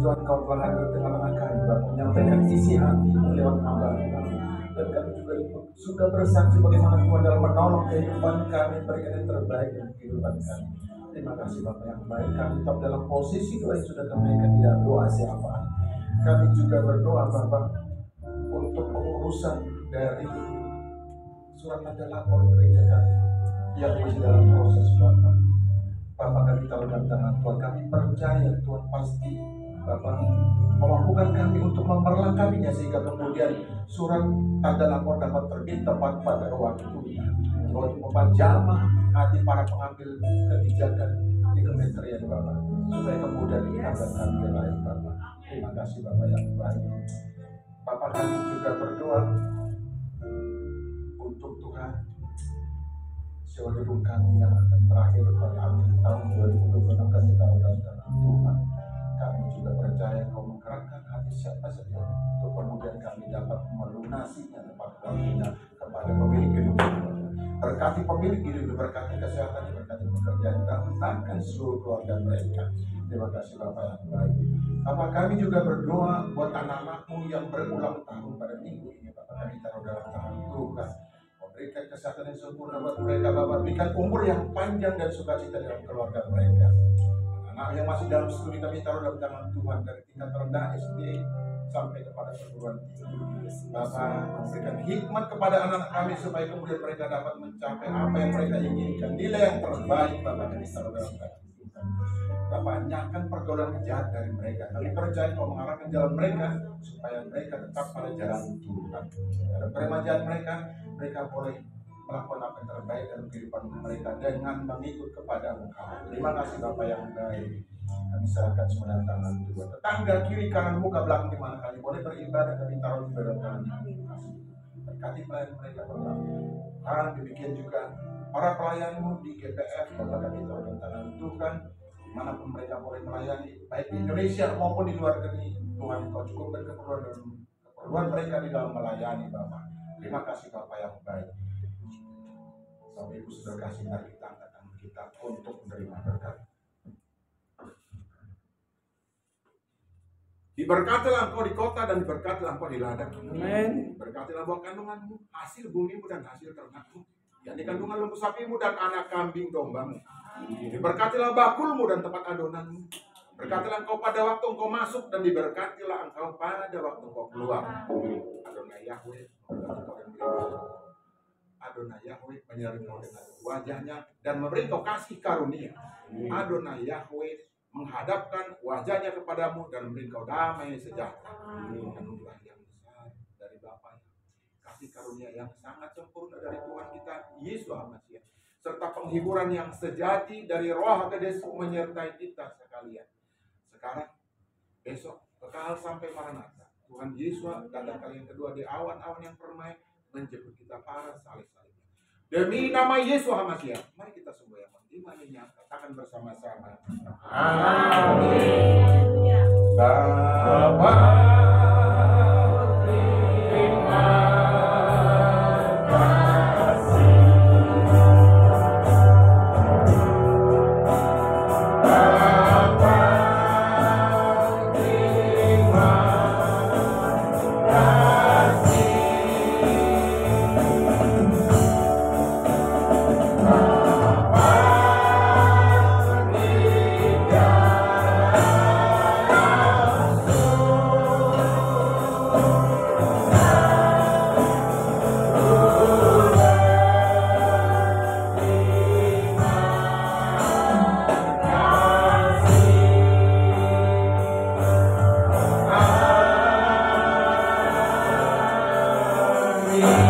Tuhan Kau telah hadir di tengah-tengah kami, Bapak, menyampaikan isi hati-Mu lewat hamba kami. Dan kami juga sudah bersaksi bagaimana Tuhan dalam menolong kehidupan kami, berikan yang terbaik dalam kehidupan kami. Terima kasih Bapak yang baik, kami tetap dalam posisi doa yang sudah kami berikan di dalam doa siapa. Kami juga berdoa Bapak untuk pengurusan dari surat tanda lapor gereja kami yang masih dalam proses Bapak. Bapak, kami taruh dalam tangan Tuhan, kami percaya Tuhan pasti Bapak memampukan kami untuk memperlengkapinya sehingga kemudian surat tanda lapor dapat terbit tepat pada waktunya. Untuk memperjamah hati para pengambil kebijakan di kementerian Bapak, supaya kemudian ini akan kami raih Bapak. Terima kasih Bapak yang baik. Bapak, kami juga berdoa untuk Tuhan sewa gedung kami yang akan berakhir pada akhir tahun 2026 kami taruh dalam tangan Tuhan. Kami juga percaya Kau menggerakkan hati siapa saja untuk kemudian kami dapat melunasinya tepat waktunya kepada pemilik gedung ini. Berkati pemilik gedung, berkati kesehatan, berkati pekerjaan, dan bahkan seluruh keluarga mereka. Terima kasih Bapak yang baik. Bapak, kami juga berdoa buat anak-anak-Mu yang berulang tahun pada minggu ini. Bapak, kami taruh dalam tangan Tuhan. Berikan kesehatan yang sempurna buat mereka Bapak. Berikan umur yang panjang dan sukacita dalam keluarga mereka. Anak yang masih dalam studi kami taruh dalam tangan Tuhan, dari tingkat rendah SD sampai kepada perguruan tinggi. Bapak, berikan hikmat kepada anak kami supaya kemudian mereka dapat mencapai apa yang mereka inginkan. Nilai yang terbaik Bapak, kami taruh dalam tangan Tuhan. Bapak, nyahkan pergaulan kejahat dari mereka. Kami percaya Kau mengarahkan jalan mereka supaya mereka tetap pada jalan Tuhan. Dalam peremajaan mereka, mereka boleh melakukan apa yang terbaik dalam kehidupan mereka dengan mengikut kepada Engkau. Terima kasih Bapak yang baik. Kami serahkan semua dalam tangan Tuhan. Tetangga kiri kanan muka belakang di mana kami boleh beribadah, kami taruh di dalam tangan Tuhan. Berkati pelayan mereka Bapak. Dan demikian juga para pelayan-Mu di GPF Bapak, kami taruh dalam tangan Tuhan. Dimanapun mereka boleh melayani, baik di Indonesia maupun di luar negeri, Tuhan Kau cukupkan keperluan mereka di dalam melayani Bapak. Terima kasih Bapak yang baik. Bapak Ibu sudah kasih, mari kita angkat tangan kita untuk menerima berkat. Diberkatilah Engkau di kota dan diberkatilah Engkau di ladang. Amin. Berkatilah buah kandunganmu, hasil bumimu dan hasil ternakmu, yakni kandungan lembu sapimu dan anak kambing dombamu. Diberkatilah bakulmu dan tempat adonanmu. Berkatilah Engkau pada waktu Engkau masuk dan diberkatilah Engkau pada waktu Engkau keluar. Adonai Yahweh, Adonai Yahweh menyertai Engkau dengan wajahnya dan memberi Engkau kasih karunia. Adonai Yahweh menghadapkan wajahnya kepadamu dan memberi Engkau damai sejahtera. Anugerah yang besar dari Bapa, kasih karunia yang sangat sempurna dari Tuhan kita Yesus Almasih, serta penghiburan yang sejati dari Roh Kudus menyertai kita sekalian. Sekarang, besok, kekal sampai Maranatha. Tuhan Yesus datang kali yang kedua di awan-awan yang permai menjemput kita para salib-salibnya. Demi nama Yesus HaMashiach, mari kita semua yang mengimaninya katakan bersama-sama. Amin. Bapa terima kasih. Bapa terima kasih. Amin.